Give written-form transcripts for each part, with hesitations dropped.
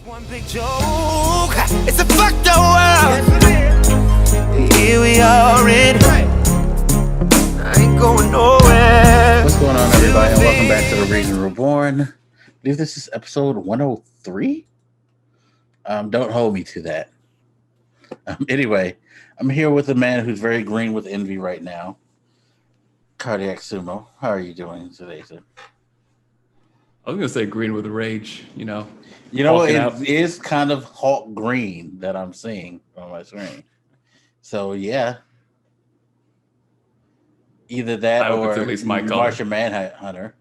One big joke. It's a fucked up world. Here we are in. I ain't going nowhere. What's going on, everybody, and welcome back to the Reason Reborn. I believe this is episode 103. Don't hold me to that. Anyway, I'm here with a man who's very green with envy right now. Cardiac Sumo, how are you doing today, sir? I was gonna say green with rage, you know. It is kind of Hulk green that I'm seeing on my screen. So yeah, either that or at least my color. Martian Manhunter.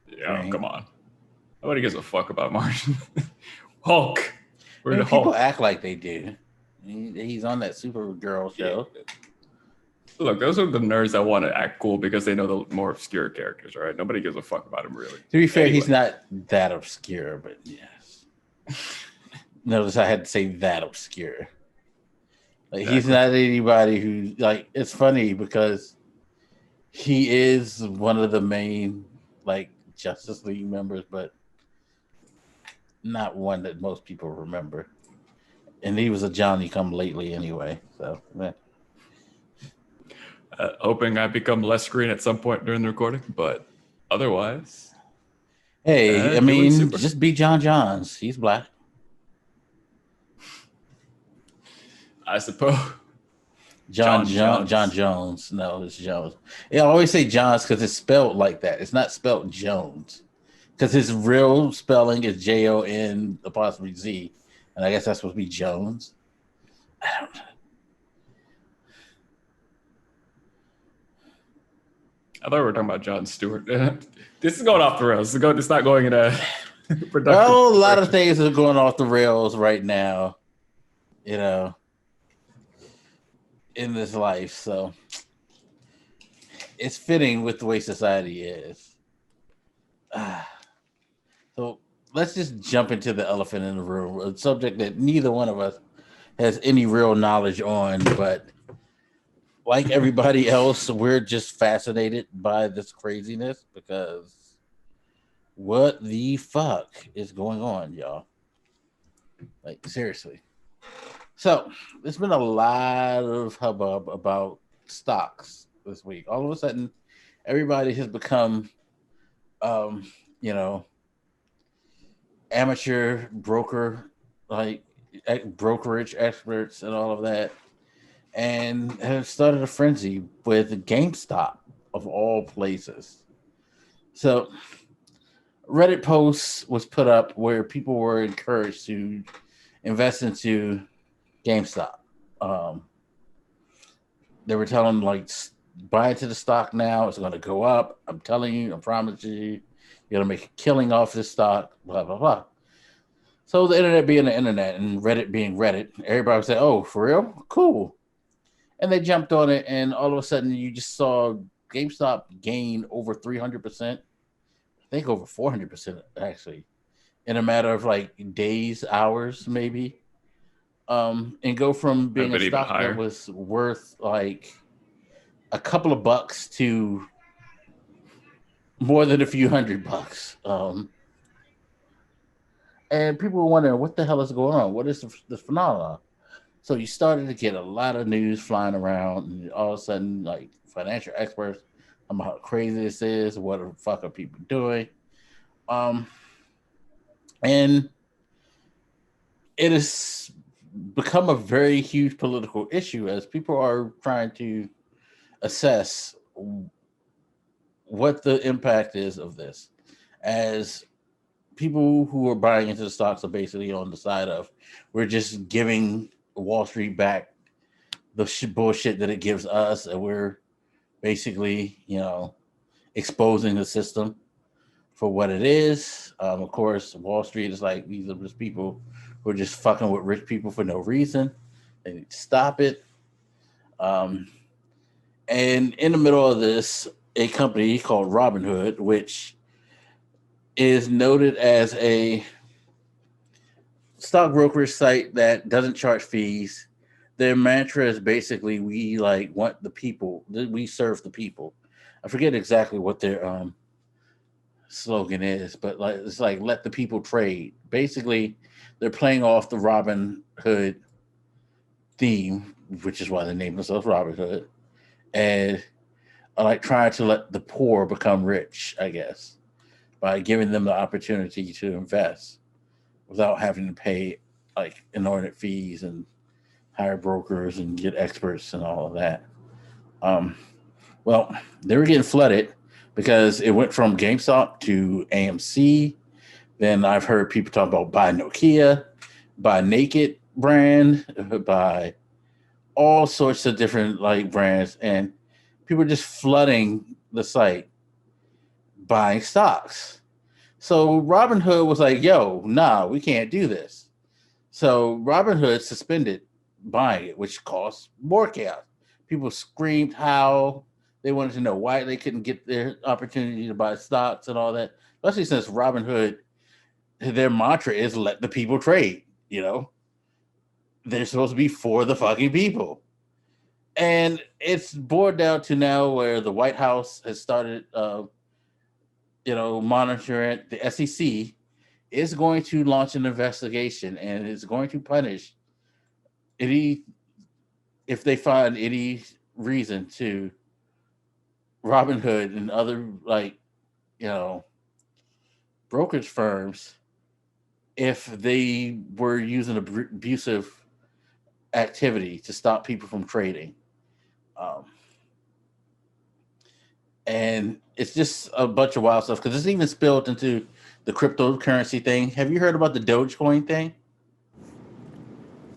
Yeah, green. Come on. Nobody gives a fuck about Martian. Hulk. We're the people Hulk. Act like they do. He's on that Supergirl show. Yeah. Look, those are the nerds that want to act cool because they know the more obscure characters, right? Nobody gives a fuck about him, really. To be fair, he's not that obscure, but yes. Notice I had to say that obscure. Like, exactly. He's not anybody who, like, it's funny because he is one of the main, like, Justice League members, but not one that most people remember. And he was a Johnny come lately anyway, so, man. Hoping I become less green at some point during the recording, but otherwise. Hey, I mean, just be John Johns. He's black. I suppose. John Jones. No, it's Jones. Yeah, I always say Johns because it's spelled like that. It's not spelled Jones. Because his real spelling is JON''Z. And I guess that's supposed to be Jones. I don't know. I thought we were talking about Jon Stewart. This is going off the rails. It's not going in a productive Well, a lot of things are going off the rails right now, you know, in this life. So it's fitting with the way society is. So let's just jump into the elephant in the room, a subject that neither one of us has any real knowledge on, but like everybody else, we're just fascinated by this craziness because what the fuck is going on, y'all? Like, seriously. So, there's been a lot of hubbub about stocks this week. All of a sudden, everybody has become, amateur broker, like brokerage experts and all of that. And have started a frenzy with GameStop of all places. So Reddit posts was put up where people were encouraged to invest into GameStop. They were telling them, like, buy into the stock now. It's going to go up. I'm telling you, I promise you, you're going to make a killing off this stock, blah, blah, blah. So the internet being the internet and Reddit being Reddit, everybody would say, oh, for real? Cool. And they jumped on it, and all of a sudden, you just saw GameStop gain over 300%. I think over 400%, actually, in a matter of, like, days, hours, maybe. And go from being a stock that was worth, like, a couple of bucks to more than a few $100. And people were wondering, what the hell is going on? What is the phenomenon? So you started to get a lot of news flying around, and all of a sudden, like, financial experts about how crazy this is, what the fuck are people doing? And it has become a very huge political issue as people are trying to assess what the impact is of this. As people who are buying into the stocks are basically on the side of, we're just giving Wall Street back the bullshit that it gives us, and we're basically, exposing the system for what it is. Of course, Wall Street is like, these are just people who are just fucking with rich people for no reason. They need to stop it. And in the middle of this, a company called Robinhood, which is noted as a stock brokerage site that doesn't charge fees. Their mantra is basically, we want the people, we serve the people. I forget exactly what their slogan is, but like it's like let the people trade. Basically, they're playing off the Robin Hood theme, which is why they named themselves Robin Hood, and are like trying to let the poor become rich, I guess, by giving them the opportunity to invest without having to pay like inordinate fees and hire brokers and get experts and all of that. Um, well, they were getting flooded because it went from GameStop to AMC. Then I've heard people talk about buy Nokia, buy Naked brand, buy all sorts of different like brands, and people are just flooding the site buying stocks. So Robinhood was like, yo, nah, we can't do this. So Robinhood suspended buying it, which caused more chaos. People screamed how they wanted to know why they couldn't get their opportunity to buy stocks and all that. Especially since Robinhood, their mantra is let the people trade, you know? They're supposed to be for the fucking people. And it's bored down to now where the White House has started monitoring. The SEC is going to launch an investigation and is going to punish any if they find any reason to Robinhood and other brokerage firms if they were using abusive activity to stop people from trading. And it's just a bunch of wild stuff because it's even spilled into the cryptocurrency thing. Have you heard about the Dogecoin thing?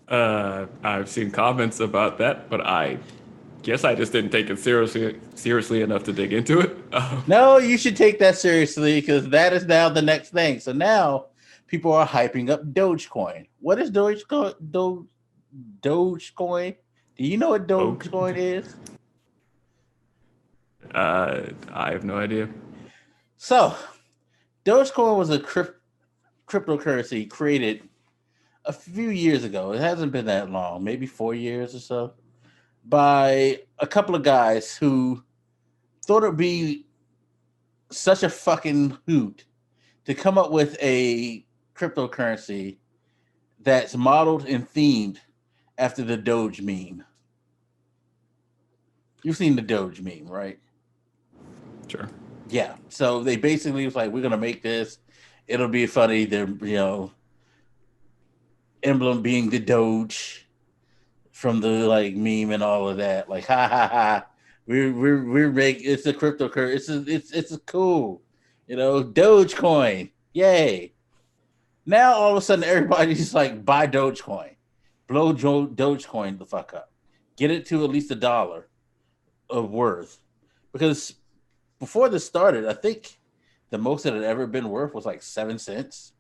I've seen comments about that, but I guess I just didn't take it seriously enough to dig into it. No, you should take that seriously because that is now the next thing. So now people are hyping up Dogecoin. What is Dogecoin? Dogecoin? Do you know what Dogecoin is? I have no idea. So, Dogecoin was a cryptocurrency created a few years ago. It hasn't been that long, maybe 4 years or so, by a couple of guys who thought it'd be such a fucking hoot to come up with a cryptocurrency that's modeled and themed after the Doge meme. You've seen the Doge meme, right? Sure. Yeah. So they basically was like, we're gonna make this. It'll be funny. They're emblem being the Doge from the like meme and all of that. Like, ha ha ha. We're making it's a cryptocurrency. It's cool. Dogecoin. Yay. Now all of a sudden everybody's like buy Dogecoin. Blow Dogecoin the fuck up. Get it to at least $1 of worth. Because before this started, I think the most it had ever been worth was like 7 cents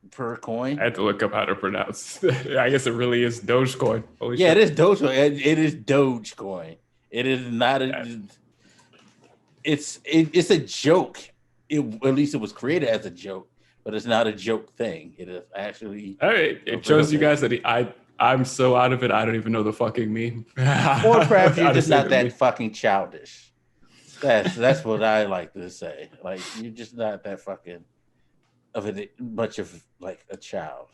per coin. I had to look up how to pronounce. I guess it really is Dogecoin. Holy shit. It is Dogecoin. It is Dogecoin. It is not a. It's a joke. At least it was created as a joke, but it's not a joke thing. It is actually. All right. It shows you guys that I'm so out of it. I don't even know the fucking meme. Or perhaps you're just not that fucking childish. That's what I like to say. Like you're just not that fucking of a much of like a child.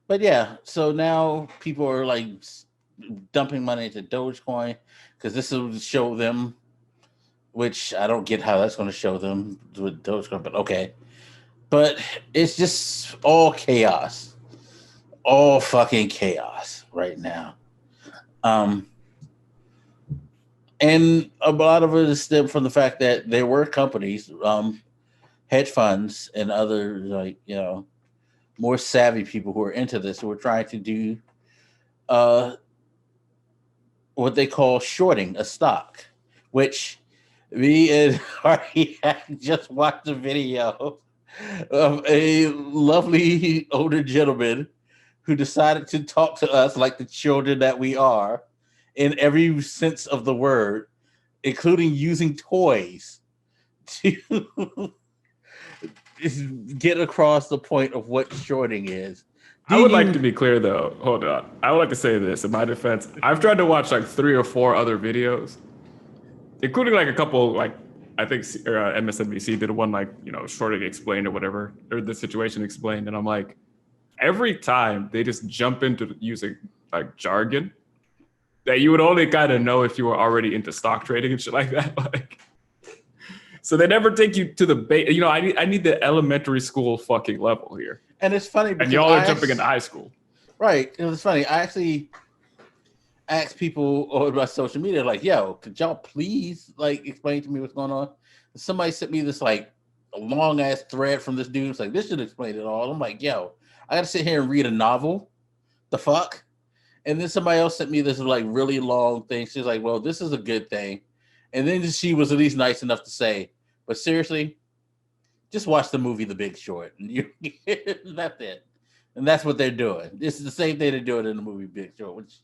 But yeah, so now people are like dumping money into Dogecoin because this will show them, which I don't get how that's going to show them with Dogecoin, but okay. But it's just all chaos, all fucking chaos right now. And a lot of it is stemmed from the fact that there were companies, hedge funds, and other more savvy people who are into this who were trying to do what they call shorting a stock, which me and Hardy just watched a video of a lovely older gentleman who decided to talk to us like the children that we are in every sense of the word, including using toys to get across the point of what shorting is I would like to be clear though. Hold on. I would like to say this in my defense. I've tried to watch like 3 or 4 other videos, including like a couple like I think MSNBC did one like shorting explained or whatever, or the situation explained, and I'm like, every time they just jump into using like jargon that you would only kind of know if you were already into stock trading and shit like that. Like, so they never take you to the base. I need the elementary school fucking level here. And it's funny because and y'all are jumping into high school. Right. It was funny. I actually asked people on my social media, like, yo, could y'all please like explain to me what's going on? Somebody sent me this like a long ass thread from this dude. It's like, this should explain it all. I'm like, yo, I gotta sit here and read a novel. The fuck? And then somebody else sent me this like really long thing. She's like, well, this is a good thing. And then she was at least nice enough to say, but seriously, just watch the movie The Big Short. And that's it. And that's what they're doing. This is the same thing they're doing in the movie Big Short, which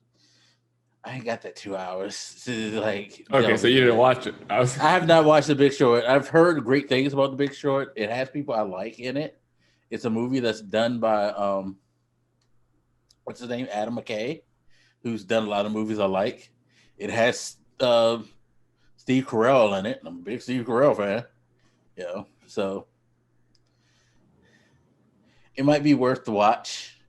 I ain't got that 2 hours to like. Okay, so you didn't watch it. I have not watched The Big Short. I've heard great things about The Big Short. It has people I like in it. It's a movie that's done by what's his name? Adam McKay, who's done a lot of movies I like. It has Steve Carell in it. I'm a big Steve Carell fan. So it might be worth the watch.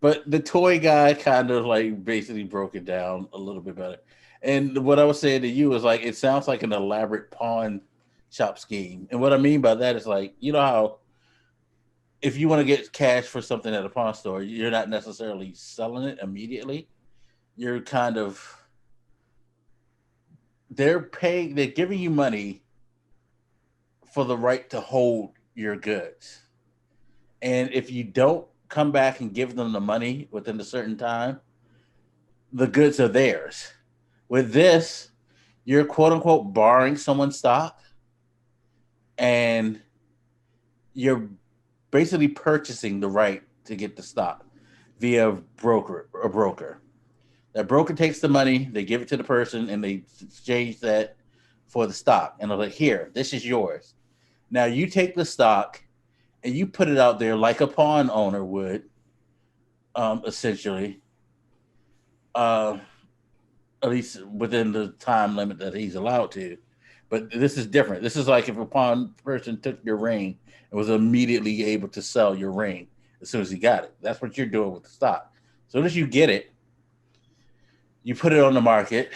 But the toy guy kind of like basically broke it down a little bit better. And what I was saying to you is like, it sounds like an elaborate pawn shop scheme. And what I mean by that is like, you know how if you want to get cash for something at a pawn store, you're not necessarily selling it immediately. You're kind of, they're giving you money for the right to hold your goods. And if you don't come back and give them the money within a certain time, the goods are theirs. With this, you're quote unquote borrowing someone's stock and you're basically purchasing the right to get the stock via a broker. That broker takes the money, they give it to the person, and they exchange that for the stock. And they're like, here, this is yours. Now you take the stock and you put it out there like a pawn owner would, essentially, at least within the time limit that he's allowed to. But this is different. This is like if a pawn person took your ring and was immediately able to sell your ring as soon as he got it. That's what you're doing with the stock. As soon as you get it, you put it on the market.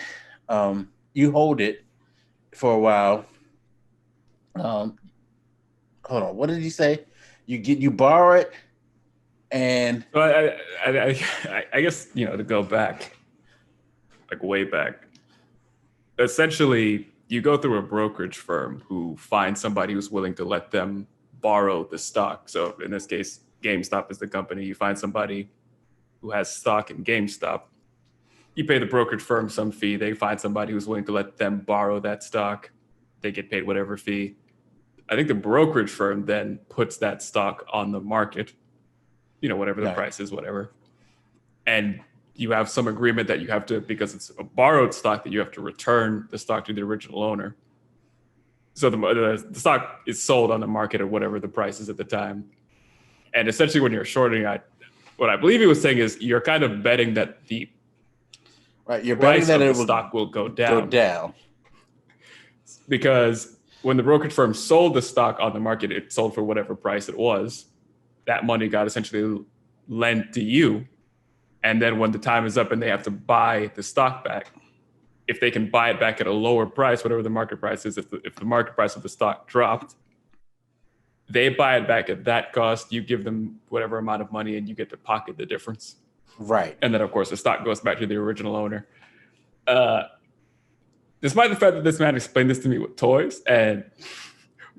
You hold it for a while. Hold on. What did he say? You borrow it, and I guess to go back, like way back. Essentially, you go through a brokerage firm who finds somebody who's willing to let them borrow the stock. So in this case, GameStop is the company. You find somebody who has stock in GameStop. You pay the brokerage firm some fee. They find somebody who's willing to let them borrow that stock. They get paid whatever fee. I think the brokerage firm then puts that stock on the market, whatever the price is, whatever. And you have some agreement that you have to, because it's a borrowed stock, that you have to return the stock to the original owner. So the stock is sold on the market at whatever the price is at the time. And essentially when you're shorting, what I believe he was saying is you're kind of betting that the you're betting that the stock will go down. Because when the brokerage firm sold the stock on the market, it sold for whatever price it was. That money got essentially lent to you. And then when the time is up and they have to buy the stock back, if they can buy it back at a lower price, whatever the market price is, if the market price of the stock dropped, they buy it back at that cost. You give them whatever amount of money and you get to pocket the difference. Right. And then, of course, the stock goes back to the original owner. Despite the fact that this man explained this to me with toys, and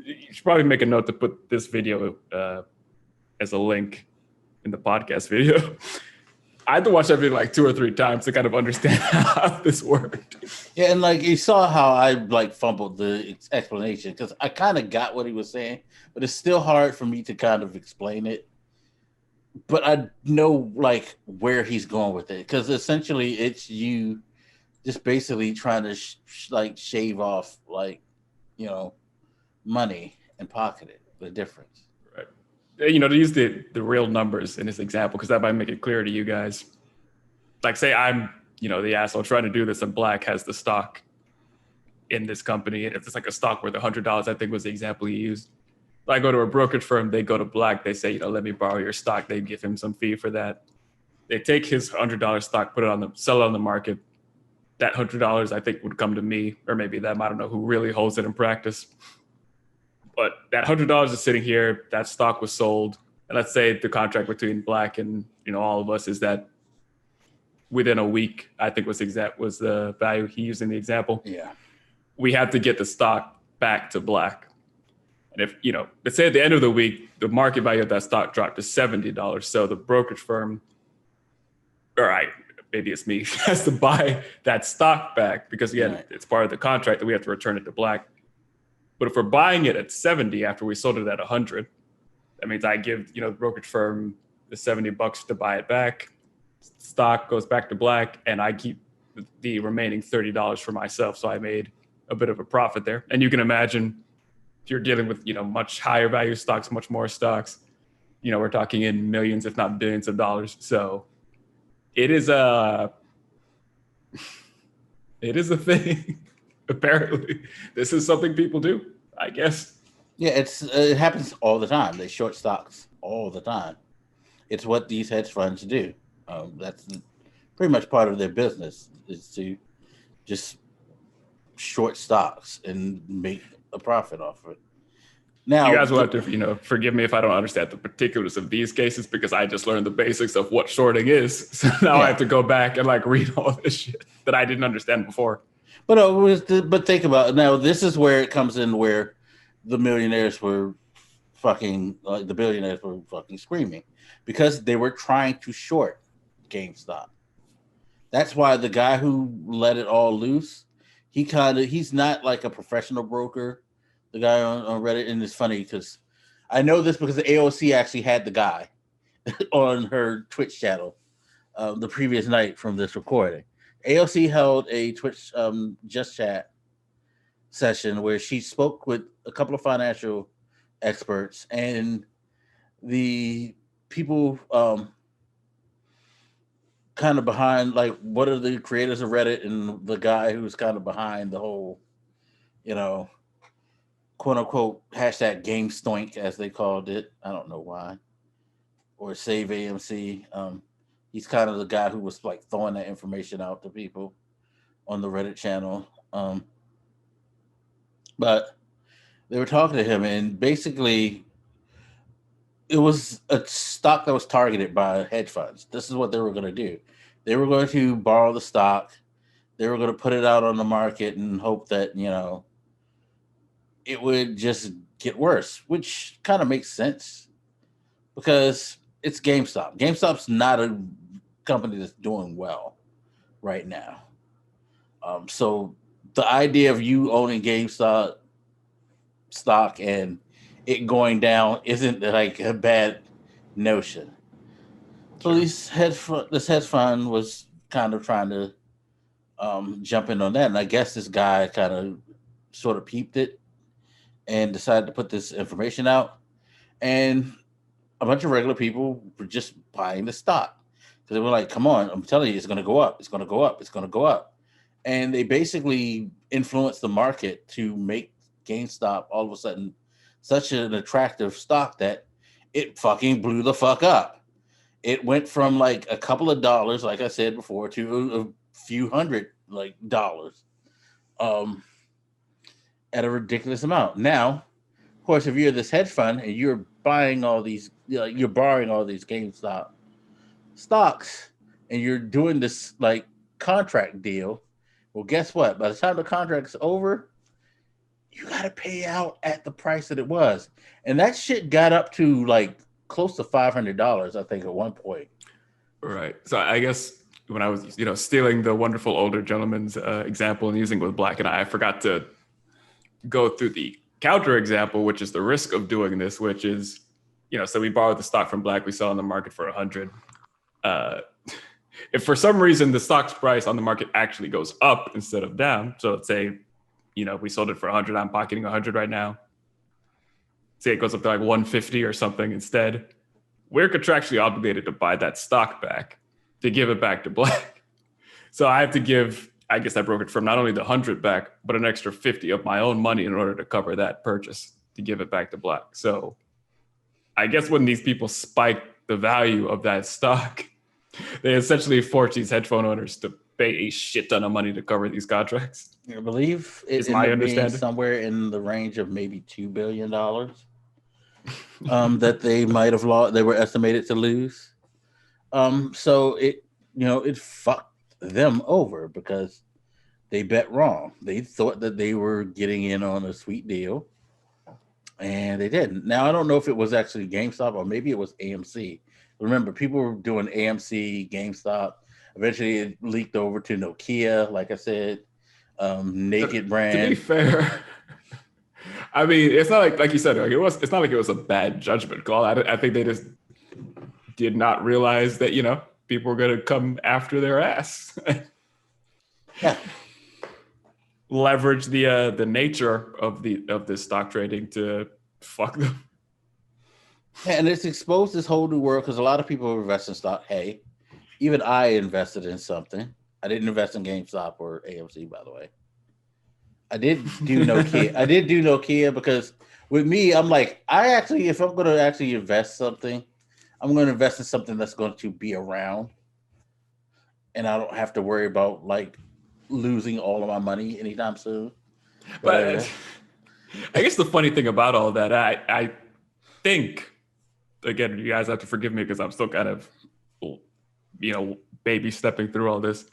you should probably make a note to put this video as a link in the podcast video. I had to watch that video like 2 or 3 times to kind of understand how this worked. Yeah, and like you saw how I like fumbled the explanation because I kind of got what he was saying, but it's still hard for me to kind of explain it. But I know like where he's going with it because essentially it's you just basically trying to shave off like money and pocket it, the difference. Right. to use the real numbers in this example, because that might make it clear to you guys. Like, say I'm, the asshole trying to do this, and Black has the stock in this company. If it's like a stock worth $100, I think was the example he used. I go to a brokerage firm, they go to Black, they say, let me borrow your stock. They give him some fee for that. They take his $100 stock, sell it on the market. That $100, I think, would come to me, or maybe them. I don't know who really holds it in practice. But that $100 is sitting here. That stock was sold. And let's say the contract between Black and all of us is that within a week, I think was the value he used in the example. Yeah. We have to get the stock back to Black. And if, let's say at the end of the week, the market value of that stock dropped to $70. So the brokerage firm, maybe it's me, has to buy that stock back because it's part of the contract that we have to return it to Black. But if we're buying it at 70 after we sold it at 100, that means I give, the brokerage firm the $70 to buy it back. Stock goes back to Black, and I keep the remaining $30 for myself. So I made a bit of a profit there. And you can imagine if you're dealing with, much higher value stocks, much more stocks, we're talking in millions, if not billions of dollars. So it is a thing. Apparently, this is something people do, I guess. Yeah, it happens all the time. They short stocks all the time. It's what these hedge funds do. That's pretty much part of their business is to just short stocks and make a profit off of it. Now, you guys will have to, forgive me if I don't understand the particulars of these cases because I just learned the basics of what shorting is. So now I have to go back and read all this shit that I didn't understand before. But think about it. Now, this is where it comes in where the millionaires were the billionaires were fucking screaming because they were trying to short GameStop. That's why the guy who let it all loose, he's not like a professional broker, the guy on Reddit. And it's funny because I know this because the AOC actually had the guy on her Twitch channel the previous night from this recording. AOC held a Twitch Just Chat session where she spoke with a couple of financial experts and the people kind of behind, what are the creators of Reddit and the guy who's kind of behind the whole, quote unquote, hashtag game stoink, as they called it. I don't know why. Or Save AMC. He's kind of the guy who was throwing that information out to people on the Reddit channel. But they were talking to him, and basically it was a stock that was targeted by hedge funds. This is what they were going to do. They were going to borrow the stock. They were going to put it out on the market and hope that, it would just get worse, which kind of makes sense because it's GameStop. GameStop's not a company that's doing well right now. So the idea of you owning GameStop stock and it going down isn't a bad notion. So this hedge fund was kind of trying to jump in on that, and I guess this guy kind of sort of peeped it and decided to put this information out, and a bunch of regular people were just buying the stock because they were like, "Come on, I'm telling you, it's going to go up. It's going to go up. It's going to go up," and they basically influenced the market to make GameStop all of a sudden such an attractive stock that it fucking blew the fuck up. It went from a couple of dollars, like I said before, to a few $100 dollars at a ridiculous amount. Now, of course, if you're this hedge fund and you're buying all these, you're borrowing all these GameStop stocks and you're doing this contract deal, well, guess what? By the time the contract's over, you got to pay out at the price that it was. And that shit got up to close to $500, I think, at one point. Right. So I guess when I was, stealing the wonderful older gentleman's example and using it with Black and I forgot to go through the counter example, which is the risk of doing this, which is, so we borrowed the stock from Black, we sell on the market for 100. If for some reason the stock's price on the market actually goes up instead of down, so let's say, we sold it for 100, I'm pocketing 100 right now. say it goes up to like 150 or something instead, we're contractually obligated to buy that stock back to give it back to Black. So I have to give, I guess, that brokerage firm not only the 100 back, but an extra 50 of my own money in order to cover that purchase to give it back to Black. So I guess when these people spike the value of that stock, they essentially force these hedge fund owners to pay a shit ton of money to cover these contracts. I believe it ended up being somewhere in the range of maybe $2 billion that they might have lost. They were estimated to lose. So it fucked them over because they bet wrong. They thought that they were getting in on a sweet deal, and they didn't. Now I don't know if it was actually GameStop or maybe it was AMC. Remember, people were doing AMC, GameStop. Eventually, it leaked over to Nokia, like I said, Naked Brand. To be fair, I mean, it's not like you said, it's not like it was a bad judgment call. I think they just did not realize that, people were going to come after their ass. Yeah. Leverage the nature of this stock trading to fuck them. Yeah, and it's exposed this whole new world because a lot of people invest in stock. Hey, even I invested in something. I didn't invest in GameStop or AMC, by the way. I did do Nokia. I did do Nokia because with me, I'm like, if I'm going to actually invest something, I'm going to invest in something that's going to be around, and I don't have to worry about like losing all of my money anytime soon. But I guess the funny thing about all that, I think, again, you guys have to forgive me because I'm still kind of, baby stepping through all this.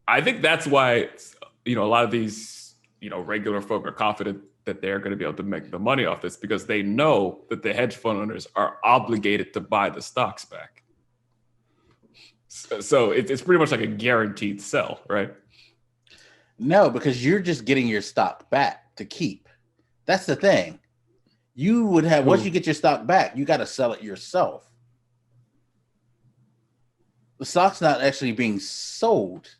I think that's why, a lot of these, regular folk are confident that they're going to be able to make the money off this because they know that the hedge fund owners are obligated to buy the stocks back. So it's pretty much like a guaranteed sell, right? No, because you're just getting your stock back to keep. That's the thing. You would have, once you get your stock back, you got to sell it yourself. The stock's not actually being sold.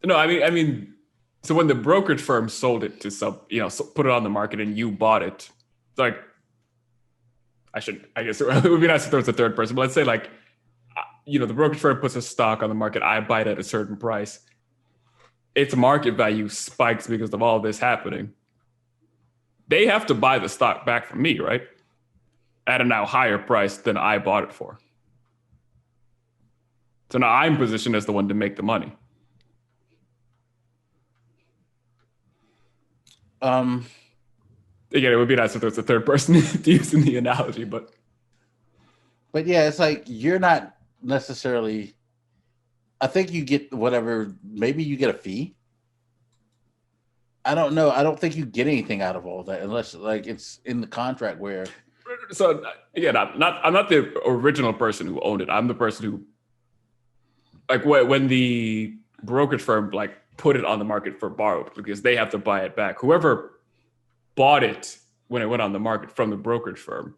No, I mean, so when the brokerage firm sold it to put it on the market and you bought it, like, I guess it would be nice if there was a third person, but let's say like, the brokerage firm puts a stock on the market, I buy it at a certain price. Its market value spikes because of all this happening. They have to buy the stock back from me, right? At a now higher price than I bought it for. So now I'm positioned as the one to make the money. Again, it would be nice if there was a third person to use in the analogy, but yeah, it's like you're not necessarily. I think you get whatever. Maybe you get a fee. I don't know. I don't think you get anything out of all that unless like it's in the contract where. So again, I'm not the original person who owned it. I'm the person who, like, when the brokerage firm like put it on the market for borrow because they have to buy it back. Whoever bought it when it went on the market from the brokerage firm,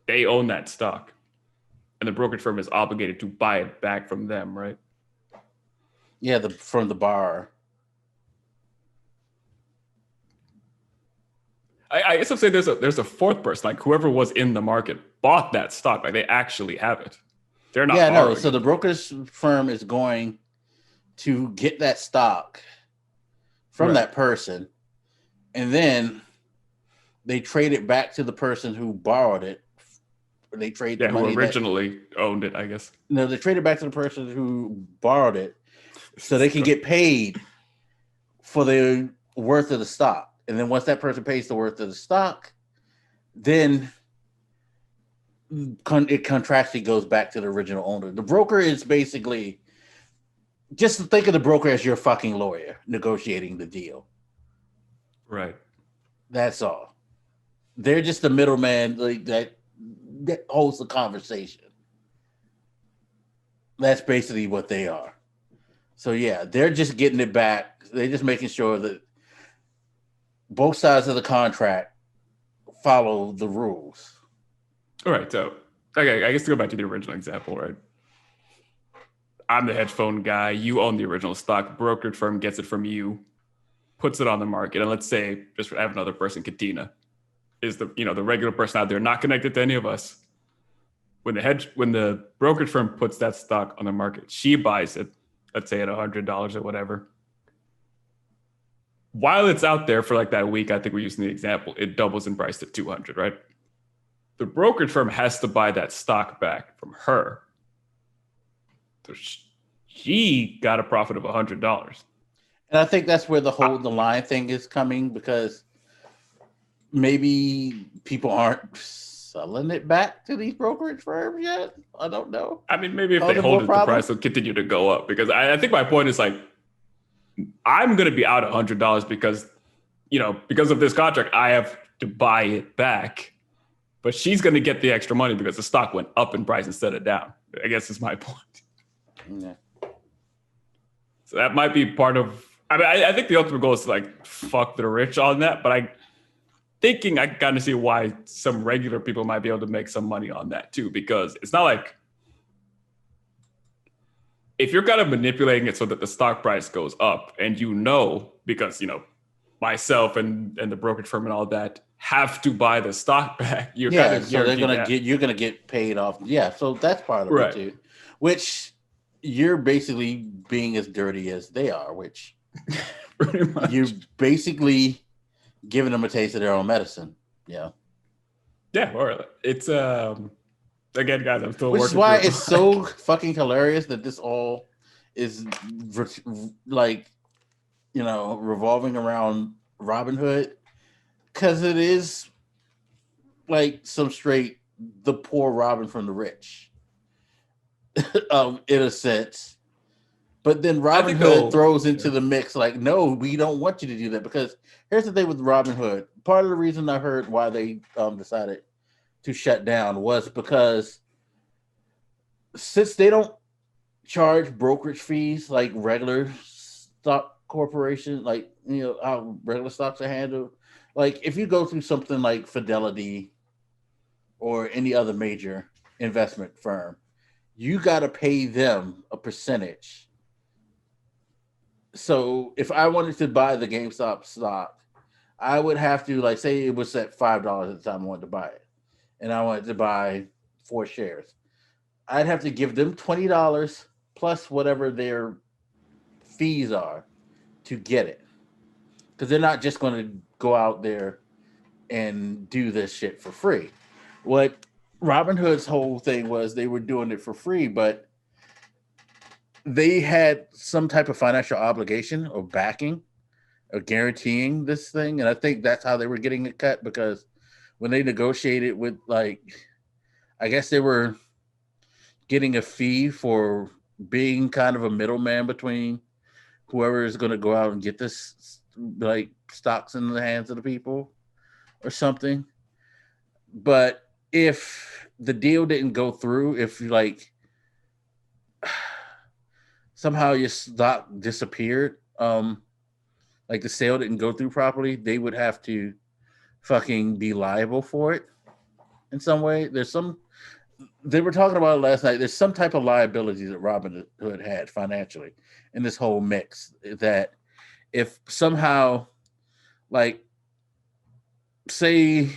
they own that stock, and the brokerage firm is obligated to buy it back from them, right? Yeah, from the borrower. I guess I'm saying there's a fourth person, like whoever was in the market bought that stock, like they actually have it. They're not. Yeah, no. So the brokerage firm is going to get that stock from that person, and then they trade it back to the person who borrowed it. They trade the money who originally owned it, I guess. No, they trade it back to the person who borrowed it, so they can get paid for the worth of the stock. And then once that person pays the worth of the stock, then it contractually goes back to the original owner. The broker is basically, just think of the broker as your fucking lawyer negotiating the deal. Right. That's all. They're just the middleman that holds the conversation. That's basically what they are. So yeah, they're just getting it back. They're just making sure that both sides of the contract follow the rules. All right. So, okay, I guess to go back to the original example, right? I'm the hedge fund guy. You own the original stock. Brokerage firm gets it from you. puts it on the market, and let's say just have another person, Katina, is the the regular person out there not connected to any of us. When the brokerage firm puts that stock on the market, she buys it, let's say at $100 or whatever. While it's out there for like that week, I think we're using the example, it doubles in price to 200, right? The brokerage firm has to buy that stock back from her. So she got a profit of $100. And I think that's where the hold the line thing is coming, because maybe people aren't selling it back to these brokerage firms yet. I don't know. I mean, maybe if they hold it, the price will continue to go up, because I think my point is like, I'm going to be out $100 because, because of this contract, I have to buy it back, but she's going to get the extra money because the stock went up in price instead of down. I guess is my point. Yeah. So that might be part of, I think the ultimate goal is to like fuck the rich on that, but I kind of see why some regular people might be able to make some money on that too, because it's not like, if you're kind of manipulating it so that the stock price goes up, and because myself and the brokerage firm and all that have to buy the stock back, you're kind of so you're gonna get paid off. Yeah, so that's part of it too. Which you're basically being as dirty as they are, which pretty much. You're basically giving them a taste of their own medicine. Yeah. Yeah, or it's again, guys, I'm still Which working. Which is why it's so fucking hilarious that this all is like, revolving around Robinhood, because it is like some straight the poor robbing from the rich, in a sense. But then Robinhood throws into the mix like, no, we don't want you to do that, because here's the thing with Robinhood. Part of the reason I heard why they decided to shut down was because since they don't charge brokerage fees like regular stock corporation, like how regular stocks are handled. Like if you go through something like Fidelity or any other major investment firm, you got to pay them a percentage. So if I wanted to buy the GameStop stock, I would have to, like, say it was at $5 at the time I wanted to buy it, and I wanted to buy 4 shares. I'd have to give them $20 plus whatever their fees are to get it, because they're not just going to go out there and do this shit for free. What Robinhood's whole thing was, they were doing it for free, but they had some type of financial obligation or backing or guaranteeing this thing. And I think that's how they were getting it cut, because when they negotiated with, like, I guess they were getting a fee for being kind of a middleman between whoever is going to go out and get this, like, stocks in the hands of the people or something. But if the deal didn't go through, if like somehow your stock disappeared, like the sale didn't go through properly, they would have to fucking be liable for it in some way. They were talking about it last night. There's some type of liability that Robinhood had financially in this whole mix, that if somehow, like, say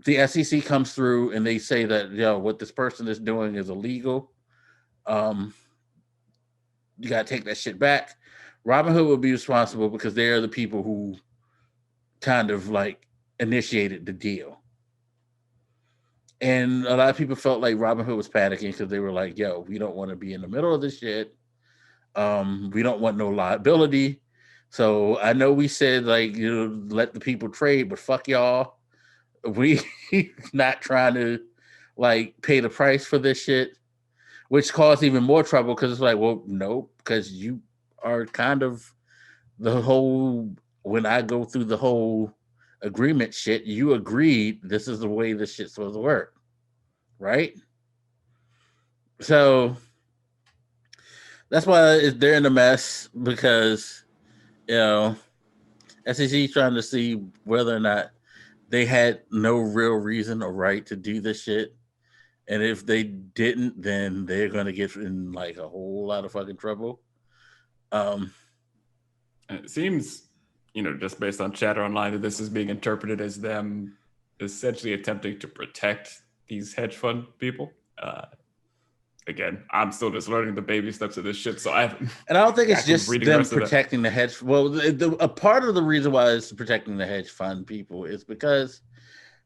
the SEC comes through and they say that, what this person is doing is illegal, you got to take that shit back. Robinhood will be responsible because they are the people who kind of like initiated the deal. And a lot of people felt like Robinhood was panicking because they were like, we don't want to be in the middle of this shit. We don't want no liability. So I know we said, like, let the people trade, but fuck y'all. We not trying to, like, pay the price for this shit, which caused even more trouble, because it's like, well, no, because you are kind of the whole, when I go through the whole agreement shit, you agreed this is the way this shit's supposed to work, right? So that's why they're in a mess, because, SEC trying to see whether or not they had no real reason or right to do this shit. And if they didn't, then they're going to get in like a whole lot of fucking trouble. And it seems, just based on chatter online, that this is being interpreted as them essentially attempting to protect these hedge fund people. Again, I'm still just learning the baby steps of this shit, so I haven't. And I don't think it's just them the protecting the hedge. Well, a part of the reason why it's protecting the hedge fund people is because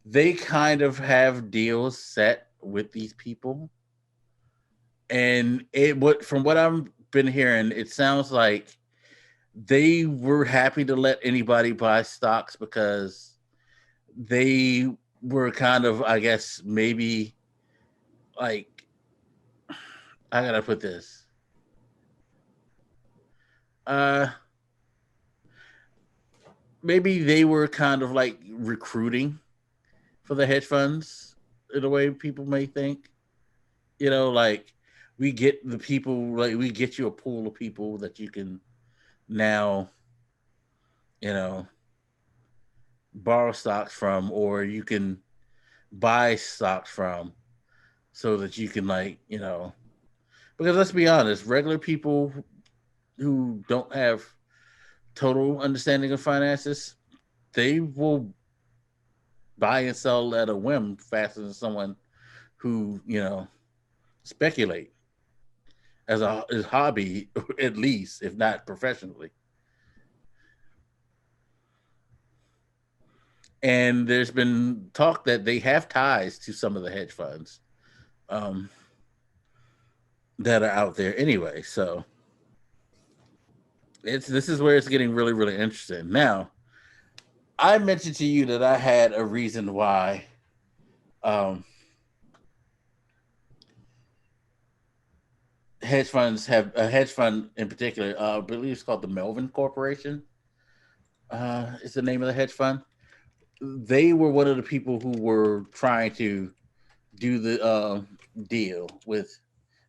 they kind of have deals set with these people, and from what I've been hearing, it sounds like they were happy to let anybody buy stocks because they were kind of, I guess, maybe like, I gotta put this. Maybe they were kind of like recruiting for the hedge funds in a way people may think. Like we get the people, like we get you a pool of people that you can now, borrow stocks from, or you can buy stocks from, so that you can because let's be honest, regular people who don't have total understanding of finances, they will buy and sell at a whim faster than someone who speculate as a hobby, at least, if not professionally. And there's been talk that they have ties to some of the hedge funds that are out there anyway. So this is where it's getting really, really interesting. Now, I mentioned to you that I had a reason why hedge funds have a hedge fund in particular. I believe it's called the Melvin Corporation. Is the name of the hedge fund. They were one of the people who were trying to do the deal with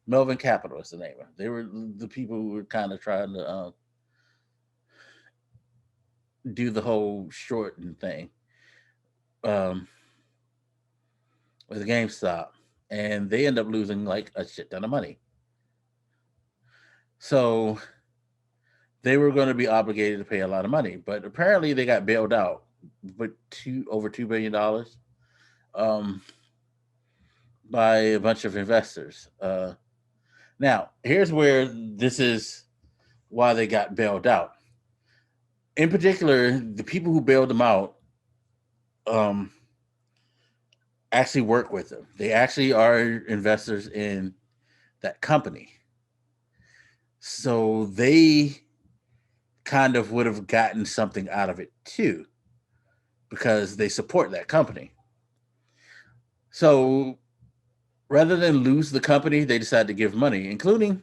Melvin Capital. Is the name of it. They were the people who were kind of trying to do the whole shorting thing with GameStop, and they end up losing like a shit ton of money. So they were going to be obligated to pay a lot of money, but apparently they got bailed out with over $2 billion by a bunch of investors. Now, here's where this is why they got bailed out. In particular, the people who bailed them out actually work with them. They actually are investors in that company. So they kind of would have gotten something out of it too, because they support that company. So rather than lose the company, they decided to give money, including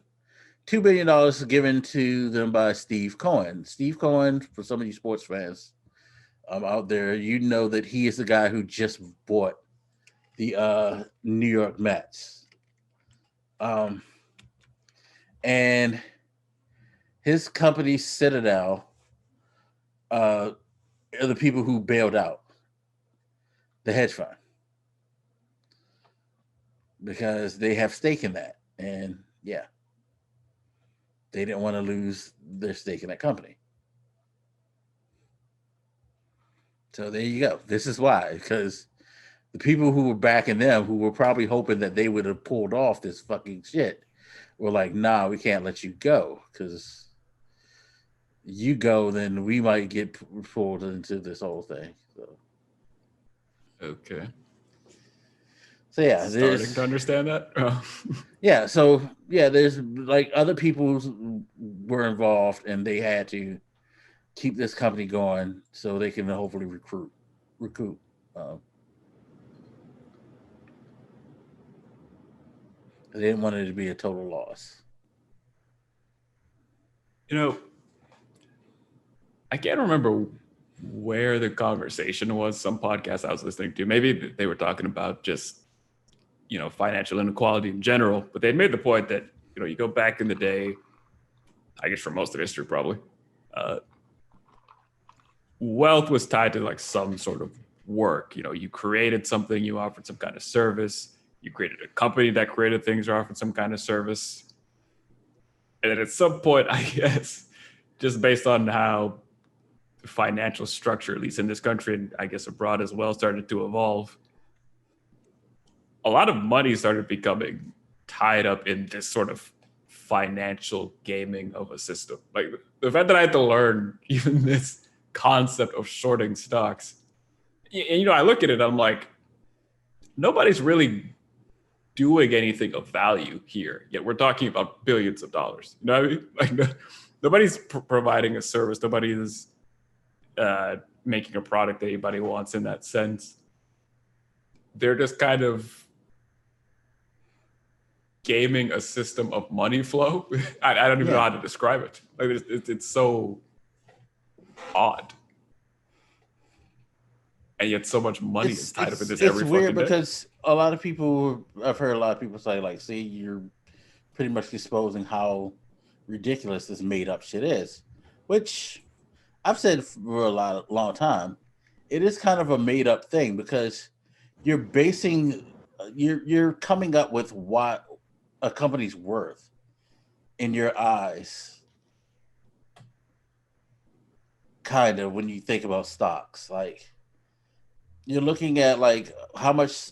$2 billion given to them by Steve Cohen. Steve Cohen, for some of you sports fans out there, that he is the guy who just bought the New York Mets. And his company, Citadel, are the people who bailed out the hedge fund because they have stake in that. And yeah, they didn't want to lose their stake in that company. So there you go. This is why, because the people who were backing them, who were probably hoping that they would have pulled off this fucking shit, were like, nah, we can't let you go, because you go, then we might get pulled into this whole thing. So. Okay. So yeah, starting to understand that. Yeah. So yeah, there's like other people were involved, and they had to keep this company going so they can hopefully recoup. They didn't want it to be a total loss. I can't remember where the conversation was. Some podcast I was listening to, maybe they were talking about just, financial inequality in general, but they made the point that, you go back in the day, I guess for most of history, probably, wealth was tied to like some sort of work. You created something, you offered some kind of service, you created a company that created things or offered some kind of service. And then at some point, I guess, just based on how the financial structure, at least in this country and I guess abroad as well, started to evolve, a lot of money started becoming tied up in this sort of financial gaming of a system. Like the fact that I had to learn even this concept of shorting stocks. And, I look at it, I'm like, nobody's really doing anything of value here. Yet we're talking about billions of dollars. You know what I mean? Like nobody's providing a service. Nobody is making a product that anybody wants in that sense. They're just kind of gaming a system of money flow. I don't even know how to describe it. Like it's so odd, and yet so much money is tied up in this every fucking day. It's weird because a lot of people, I've heard a lot of people say, like, see, you're pretty much exposing how ridiculous this made up shit is, which I've said for a long time. It is kind of a made up thing because you're coming up with what a company's worth in your eyes, kind of, when you think about stocks. Like, you're looking at like how much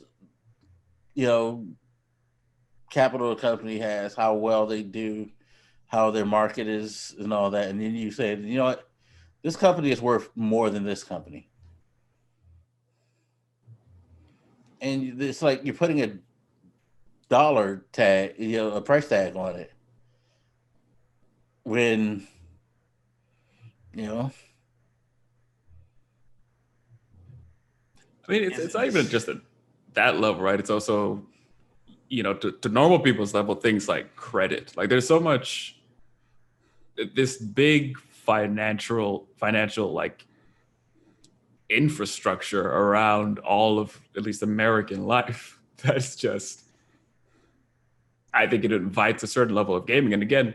capital a company has, how well they do, how their market is, and all that, and then you say, you know what, this company is worth more than this company. And it's like you're putting a dollar tag, a price tag on it. When, I mean, it's not even just at that level, right? It's also, to normal people's level, things like credit. Like there's so much, this big financial like infrastructure around all of at least American life. That's just, I think it invites a certain level of gaming. And again,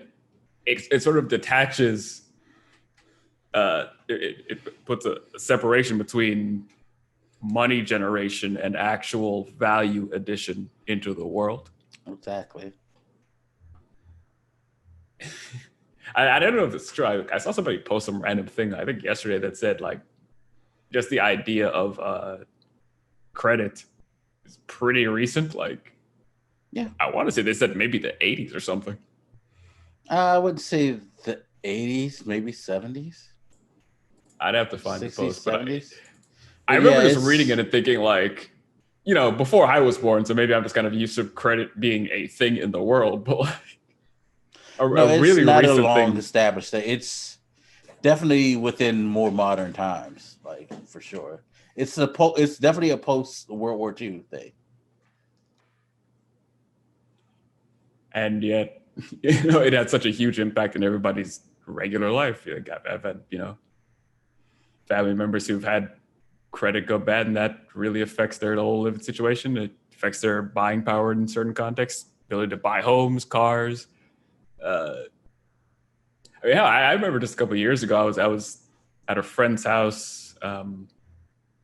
it sort of detaches, it puts a separation between money generation and actual value addition into the world. Exactly. I don't know if it's true. I saw somebody post some random thing, I think yesterday, that said like, just the idea of credit is pretty recent. Like, yeah, I want to say they said maybe the 80s or something. I would say the 80s, maybe 70s. I'd have to find 60s, the post, 70s. I remember just reading it and thinking like, before I was born, so maybe I'm just kind of used to credit being a thing in the world, but like it's really not a long established thing. It's definitely within more modern times, like for sure. It's definitely a post World War II thing. And yet, it had such a huge impact in everybody's regular life. Like I've had, family members who've had credit go bad, and that really affects their whole living situation. It affects their buying power in certain contexts, ability to buy homes, cars. I remember just a couple of years ago, I was at a friend's house. I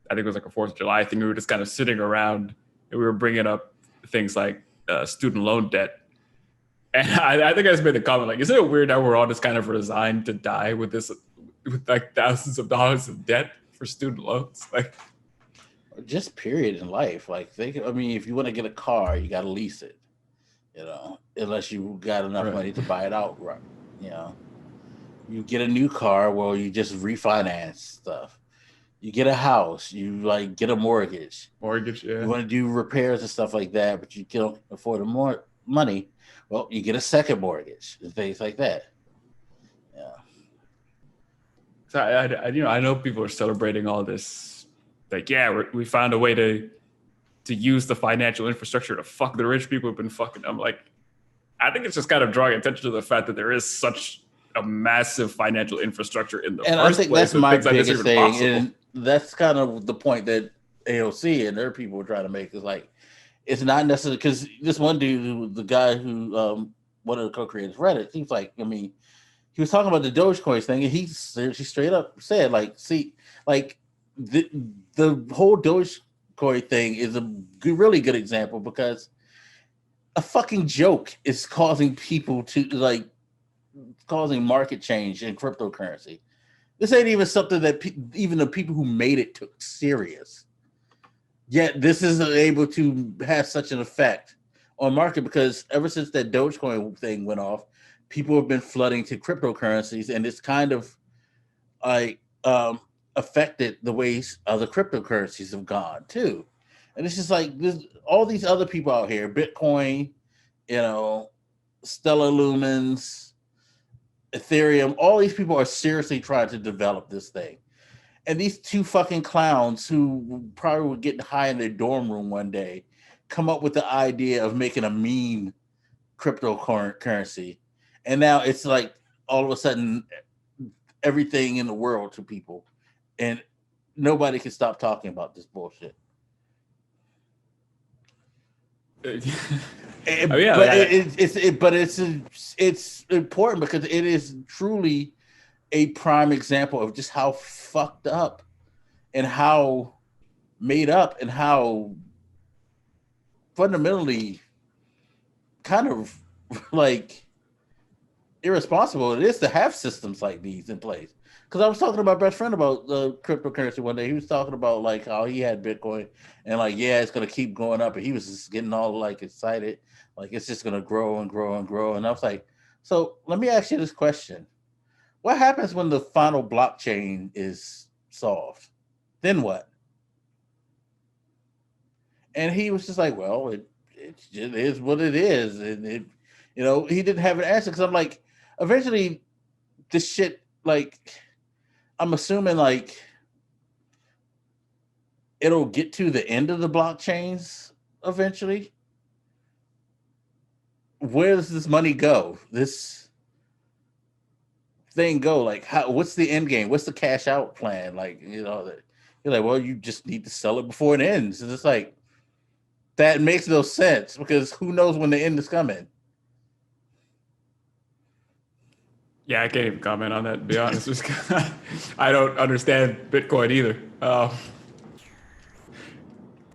think it was like a 4th of July thing. We were just kind of sitting around and we were bringing up things like student loan debt. And I think I just made the comment, like, isn't it weird how we're all just kind of resigned to die with like thousands of dollars of debt for student loans? Like, just period in life. Like, if you want to get a car, you got to lease it, unless you got enough money to buy it outright. You get a new car, well, you just refinance stuff. You get a house, you like get a mortgage. Yeah. You want to do repairs and stuff like that, but you can't afford more money. Well, you get a second mortgage and things like that. Yeah. So I know people are celebrating all this, like, we found a way to use the financial infrastructure to fuck the rich people who've been fucking. I'm like, I think it's just kind of drawing attention to the fact that there is such a massive financial infrastructure in the first place. And I think that's my biggest thing, possible. And that's kind of the point that AOC and their people were trying to make, is like, it's not necessarily, because this one dude, the guy who one of the co-creators of Reddit, he was like, he was talking about the Dogecoin thing, and he straight up said, like, see, like the whole Dogecoin thing is a really good example, because a fucking joke is causing people to like causing market change in cryptocurrency. This ain't even something that even the people who made it took serious. Yet this isn't able to have such an effect on market because ever since that Dogecoin thing went off, people have been flooding to cryptocurrencies, and it's kind of like affected the ways other cryptocurrencies have gone too. And it's just like all these other people out here, Bitcoin, Stellar Lumens, Ethereum, all these people are seriously trying to develop this thing. And these two fucking clowns who probably were getting high in their dorm room one day come up with the idea of making a meme cryptocurrency. And now it's like all of a sudden everything in the world to people. And nobody can stop talking about this bullshit. It's important because it is truly a prime example of just how fucked up and how made up and how fundamentally kind of like irresponsible it is to have systems like these in place. Because I was talking to my best friend about the cryptocurrency one day. He was talking about like how he had Bitcoin and like, yeah, it's gonna keep going up, and he was just getting all like excited, like it's just gonna grow and grow and grow. And I was like, so let me ask you this question: what happens when the final blockchain is solved? Then what? And he was just like, well, it just is what it is, and he didn't have an answer because I'm like, eventually, this shit like. I'm assuming like it'll get to the end of the blockchains eventually. Where does this money go? This thing go? Like, what's the end game? What's the cash out plan? Like, you're like, well, you just need to sell it before it ends. And it's like, that makes no sense because who knows when the end is coming? Yeah, I can't even comment on that, to be honest. Just I don't understand Bitcoin either.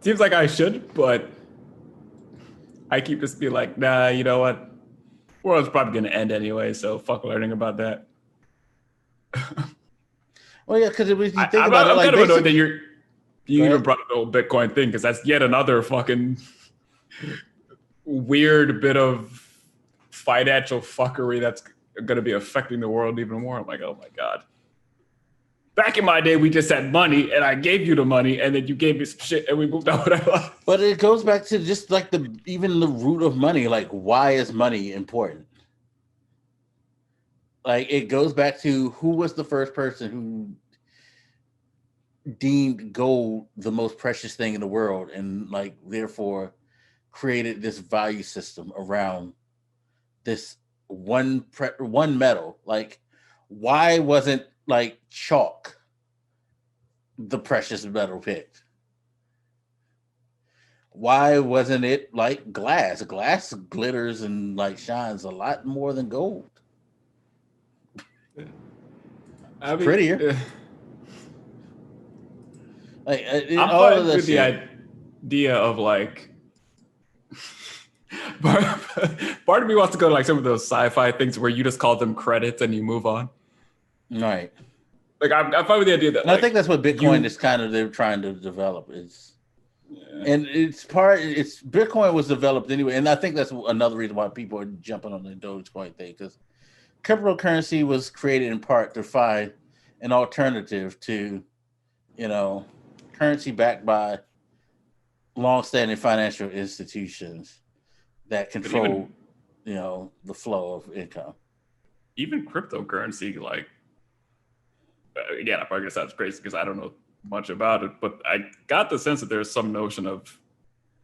Seems like I should, but I keep just being like, nah, you know what? World's probably going to end anyway, so fuck learning about that. Well, yeah, because if you think I'm about it, like, kind of annoyed that you even brought up the whole Bitcoin thing, because that's yet another fucking weird bit of financial fuckery that's going to be affecting the world even more. I'm like, oh my God. Back in my day, we just had money and I gave you the money and then you gave me some shit and we moved on with our lives. But it goes back to just like even the root of money. Like, why is money important? Like, it goes back to who was the first person who deemed gold the most precious thing in the world and like therefore created this value system around this one metal. Like, why wasn't like chalk the precious metal picked? Why wasn't it like glass? Glass glitters and like shines a lot more than gold. It's prettier. Like, I'm fine with the idea of like part of me wants to go to like some of those sci-fi things where you just call them credits and you move on. Right. Like I'm fine with the idea that. And like, I think that's what Bitcoin is kind of they're trying to develop. And Bitcoin was developed anyway, and I think that's another reason why people are jumping on the Dogecoin thing, because cryptocurrency was created in part to find an alternative to, currency backed by long-standing financial institutions that control, the flow of income. Even cryptocurrency, like, again, I'm probably gonna sound crazy because I don't know much about it, but I got the sense that there's some notion of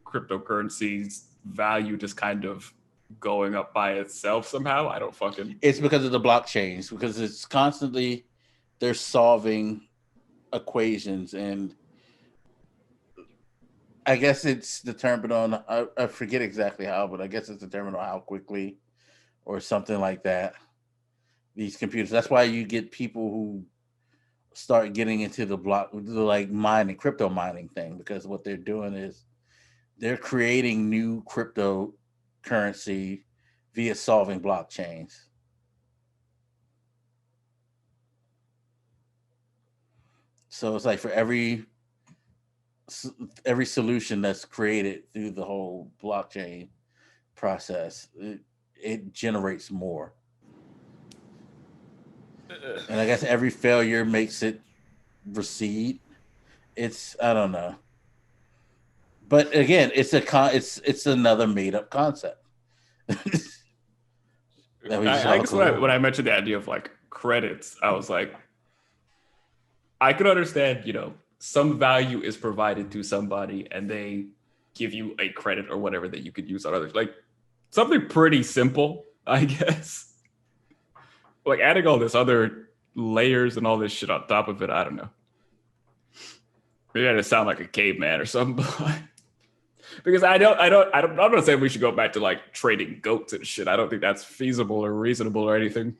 cryptocurrency's value just kind of going up by itself somehow. I don't fucking. It's because of the blockchains, because it's constantly they're solving equations, and I guess it's determined on, I forget exactly how, but I guess it's determined on how quickly or something like that. These computers. That's why you get people who start getting into the crypto mining thing, because what they're doing is they're creating new cryptocurrency via solving blockchains. So it's like for every solution that's created through the whole blockchain process, it generates more. And I guess every failure makes it recede. It's I don't know. But again, it's another made up concept. I guess when I mentioned the idea of like credits, I was like, I could understand, some value is provided to somebody and they give you a credit or whatever that you could use on others. Like something pretty simple, I guess. Like adding all this other layers and all this shit on top of it, I don't know. Maybe I just sound like a caveman or something. Because I'm not gonna say we should go back to like trading goats and shit. I don't think that's feasible or reasonable or anything.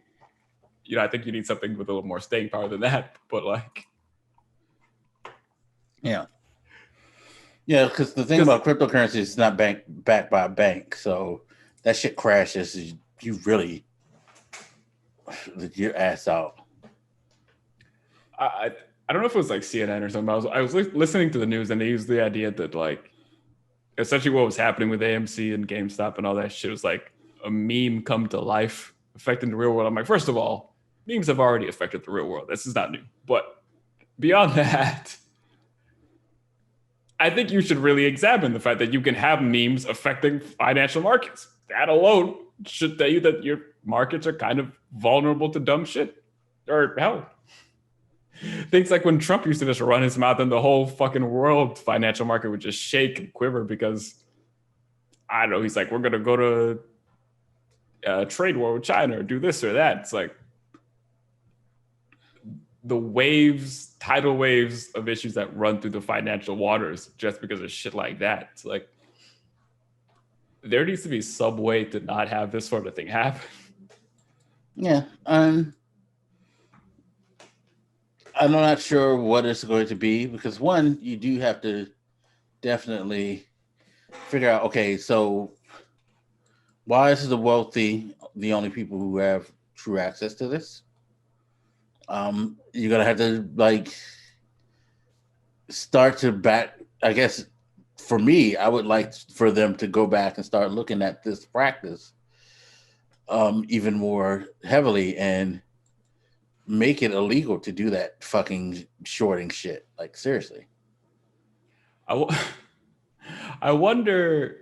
I think you need something with a little more staying power than that. But like, yeah, because the thing about cryptocurrency is it's not backed by a bank, so that shit crashes. You really your ass out. I don't know if it was like CNN or something. I was listening to the news and they used the idea that like essentially what was happening with AMC and GameStop and all that shit was like a meme come to life affecting the real world. I'm like, first of all, memes have already affected the real world. This is not new. But beyond that, I think you should really examine the fact that you can have memes affecting financial markets. That alone should tell you that your markets are kind of vulnerable to dumb shit. Or hell, things like when Trump used to just run his mouth and the whole fucking world financial market would just shake and quiver because, I don't know, he's like, we're going to go to a trade war with China or do this or that. It's like the tidal waves of issues that run through the financial waters just because of shit like that. It's like, there needs to be some way to not have this sort of thing happen. Yeah. I'm not sure what it's going to be because one, you do have to definitely figure out, okay, so why is the wealthy the only people who have true access to this? You're going to have to like start to back, I guess for me, I would like for them to go back and start looking at this practice even more heavily and make it illegal to do that fucking shorting shit. Like seriously. I wonder,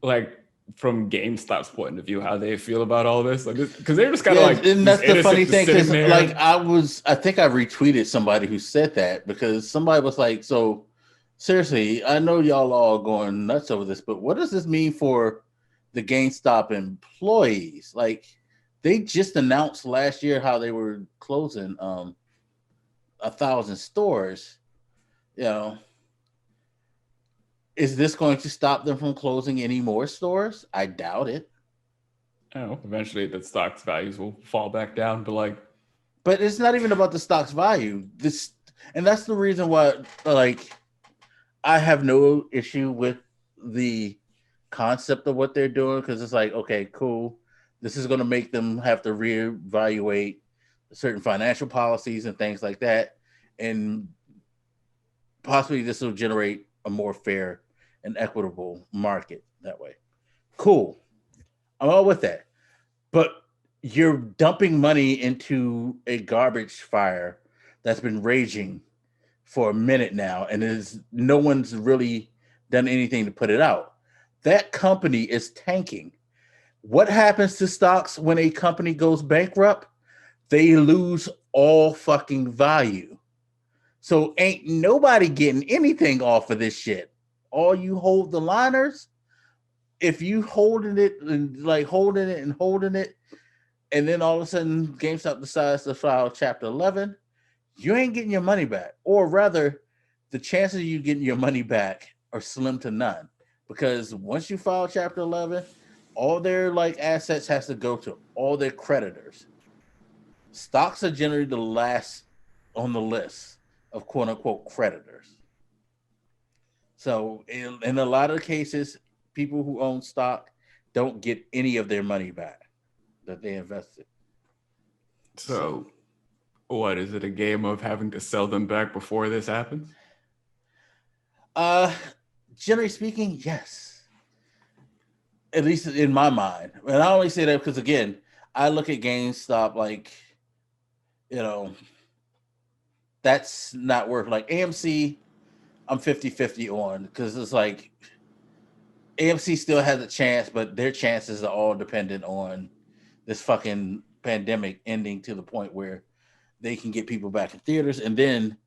like from GameStop's point of view, how they feel about all this, like because they're just kind of like. And that's the funny thing, because like I think I retweeted somebody who said that because somebody was like, "So seriously, I know y'all all going nuts over this, but what does this mean for the GameStop employees? Like." They just announced last year how they were closing 1,000 stores. Is this going to stop them from closing any more stores? I doubt it. Oh, eventually the stock's values will fall back down, but it's not even about the stock's value. And that's the reason why, like, I have no issue with the concept of what they're doing because it's like, okay, cool. This is going to make them have to reevaluate certain financial policies and things like that. And possibly this will generate a more fair and equitable market that way. Cool. I'm all with that. But you're dumping money into a garbage fire that's been raging for a minute now, and no one's really done anything to put it out. That company is tanking. What happens to stocks when a company goes bankrupt? They lose all fucking value. So ain't nobody getting anything off of this shit. All you hold the liners, if you holding it and holding it, and then all of a sudden GameStop decides to file Chapter 11, you ain't getting your money back. Or rather, the chances of you getting your money back are slim to none. Because once you file Chapter 11, all their assets has to go to all their creditors. Stocks are generally the last on the list of quote unquote creditors. So in a lot of cases, people who own stock don't get any of their money back that they invested. So What is it? A game of having to sell them back before this happens? Uh, generally speaking, yes. At least in my mind, and I only say that because again, I look at GameStop like, you know, that's not worth like AMC. I'm 50-50 on because it's like AMC still has a chance, but their chances are all dependent on this fucking pandemic ending to the point where they can get people back in theaters. And then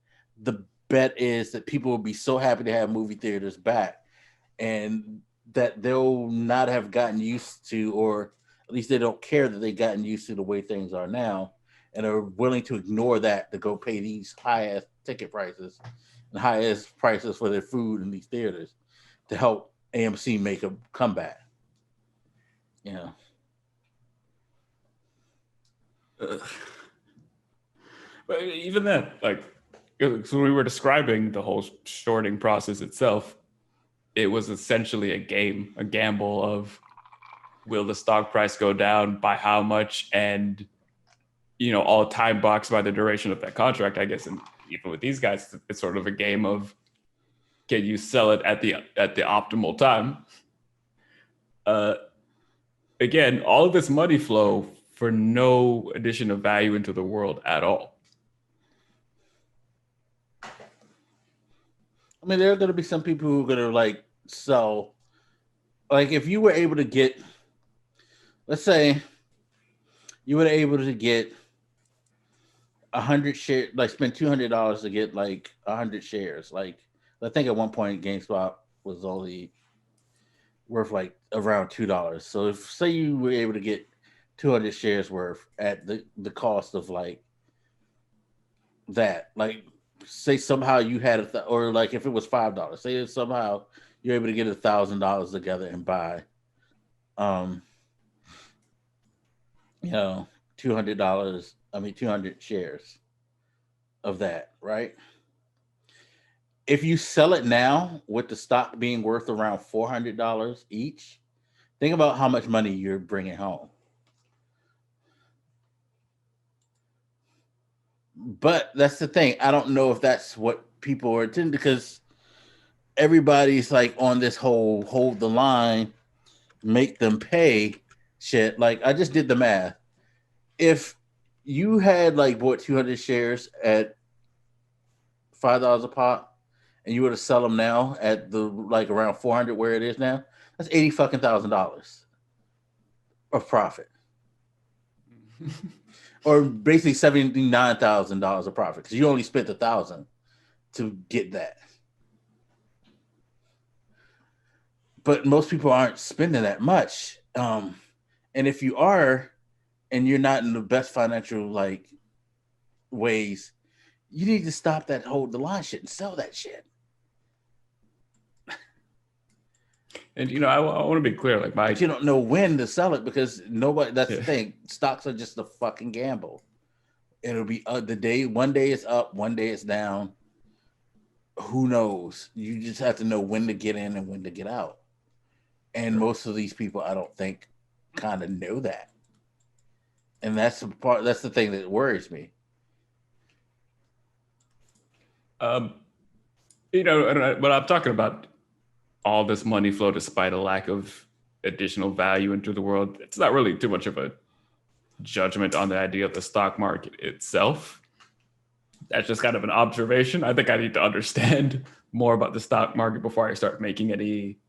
the bet is that people will be so happy to have movie theaters back and that they'll not have gotten used to, or at least they don't care that they've gotten used to the way things are now and are willing to ignore that to go pay these high ass ticket prices and high ass prices for their food in these theaters to help AMC make a comeback. Yeah. But even then, like, so we were describing the whole shorting process itself. It was essentially a game, a gamble of will the stock price go down by how much, and all time boxed by the duration of that contract, I guess. And even with these guys, it's sort of a game of can you sell it at the optimal time? Again, all of this money flow for no addition of value into the world at all. I mean, there are going to be some people who are going to like sell. Like, if you were able to get, let's say, you were able to get 100 shares, like spend $200 to get like 100 shares. Like, I think at one point GameStop was only worth like around $2. So if say you were able to get 200 shares worth at the cost of like that, like say somehow you had or like if it was $5, say if somehow you're able to get $1,000 together and buy, um, $200. I mean, 200 shares of that, right? If you sell it now with the stock being worth around $400 each, think about how much money you're bringing home. But that's the thing. I don't know if that's what people are attending because everybody's like on this whole hold the line, make them pay shit. Like I just did the math. If you had like bought 200 shares at $5 a pop, and you were to sell them now at the like around 400 where it is now, that's $80,000 of profit. Or basically $79,000 of profit because you only spent $1,000 to get that. But most people aren't spending that much. And if you are, and you're not in the best financial like ways, you need to stop that hold the line shit and sell that shit. And I want to be clear, like but you don't know when to sell it because nobody. That's Yeah. the thing. Stocks are just a fucking gamble. It'll be the day. One day it's up, one day it's down. Who knows? You just have to know when to get in and when to get out. And most of these people, I don't think, kind of know that. And that's the part. That's the thing that worries me. When I'm talking about all this money flow despite a lack of additional value into the world, it's not really too much of a judgment on the idea of the stock market itself. That's just kind of an observation. I think I need to understand more about the stock market before I start making any,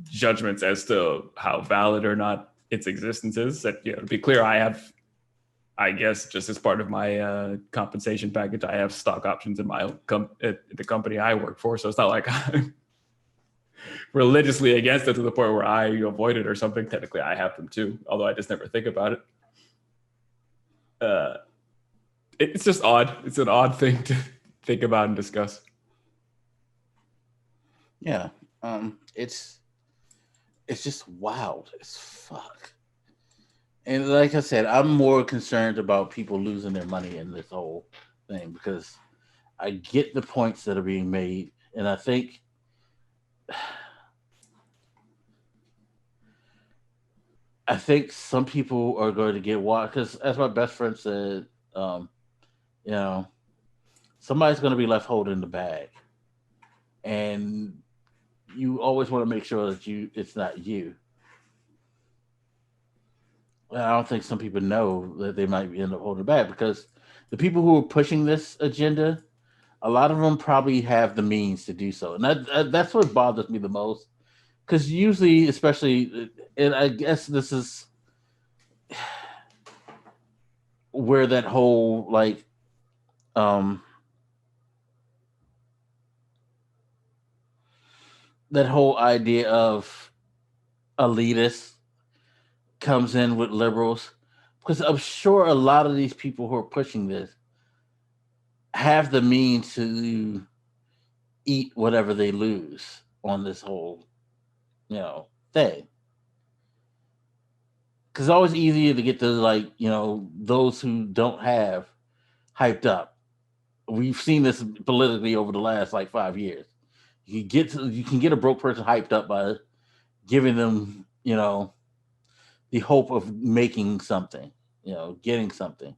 judgments as to how valid or not its existence is. That, to be clear, I guess just as part of my compensation package, I have stock options in my at the company I work for. So it's not like I'm religiously against it to the point where I avoid it or something. Technically, I have them too, although I just never think about it. It's just odd. It's an odd thing to think about and discuss. Yeah, it's just wild as fuck. And like I said, I'm more concerned about people losing their money in this whole thing because I get the points that are being made, and I think some people are going to get wild because, as my best friend said, Um, you know, somebody's going to be left holding the bag, and you always want to make sure that it's not you. And I don't think some people know that they might end up holding the bag because the people who are pushing this agenda, a lot of them probably have the means to do so, and that's what bothers me the most. Because usually, especially, and I guess this is where that whole um that whole idea of elitists comes in with liberals, because I'm sure a lot of these people who are pushing this have the means to eat whatever they lose on this whole thing. Because it's always easier to get to those who don't have hyped up. We've seen this politically over the last 5 years. You can get a broke person hyped up by giving them the hope of making something, getting something,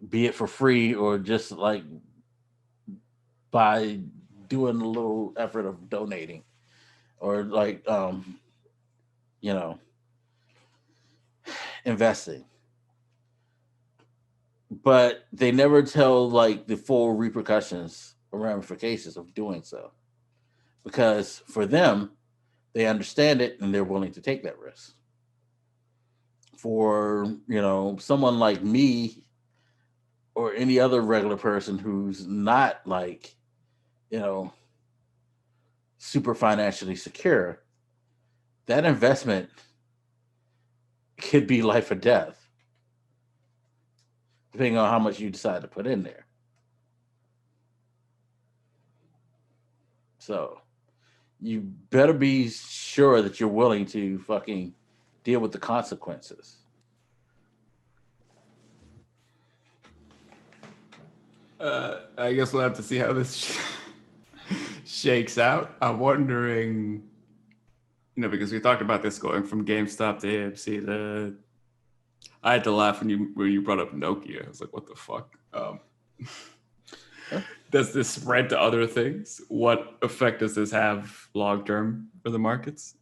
be it for free or just by doing a little effort of donating or you know investing. But they never tell the full repercussions or ramifications of doing so, because for them, they understand it and they're willing to take that risk. For someone like me or any other regular person who's not you know super financially secure, that investment could be life or death, depending on how much you decide to put in there. So you better be sure that you're willing to fucking deal with the consequences. I guess we'll have to see how this shakes out. I'm wondering, because we talked about this going from GameStop to AMC. I had to laugh when you brought up Nokia. I was like, what the fuck? Does this spread to other things? What effect does this have long term for the markets?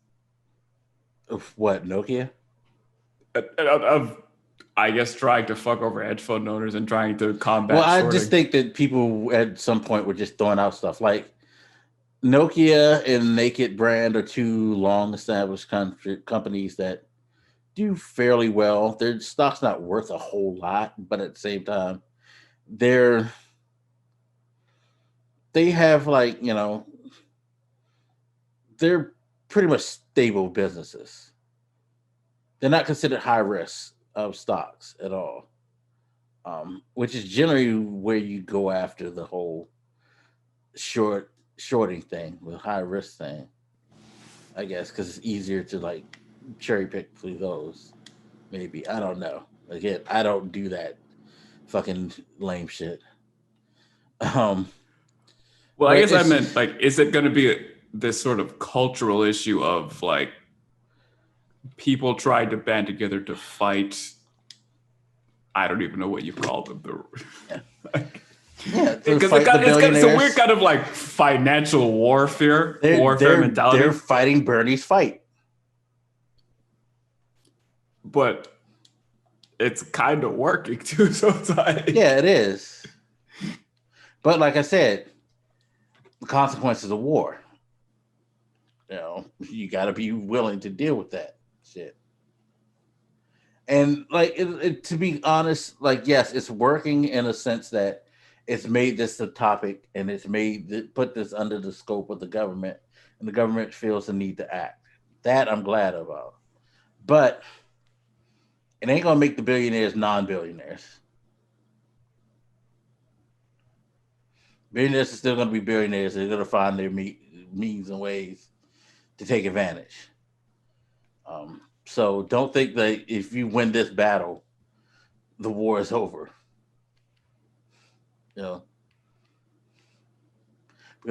Of what, Nokia? Of I guess trying to fuck over hedge fund owners and trying to combat. Well, I shorting. just think that people at some point were just throwing out stuff like Nokia and Naked Brand are two long established companies that do fairly well. Their stock's not worth a whole lot, but at the same time, they have they're pretty much stable businesses. They're not considered high risk of stocks at all, which is generally where you go after the whole shorting thing with high risk thing. I guess because it's easier to cherry pick through those. Maybe I don't know. Again, I don't do that fucking lame shit. Well, I guess I meant is it going to be this sort of cultural issue of people trying to band together to fight? I don't even know what you call them. Yeah, because it's a weird kind of financial warfare mentality. They're fighting Bernie's fight, but it's kind of working too. So it's yeah, it is. But like I said, the consequences of war. You got to be willing to deal with that shit. And to be honest, yes, it's working in a sense that it's made this a topic and it's put this under the scope of the government, and the government feels the need to act. That I'm glad about. But it ain't gonna make the billionaires non-billionaires. Billionaires are still gonna be billionaires. They're gonna find their means and ways to take advantage. So don't think that if you win this battle, the war is over. Because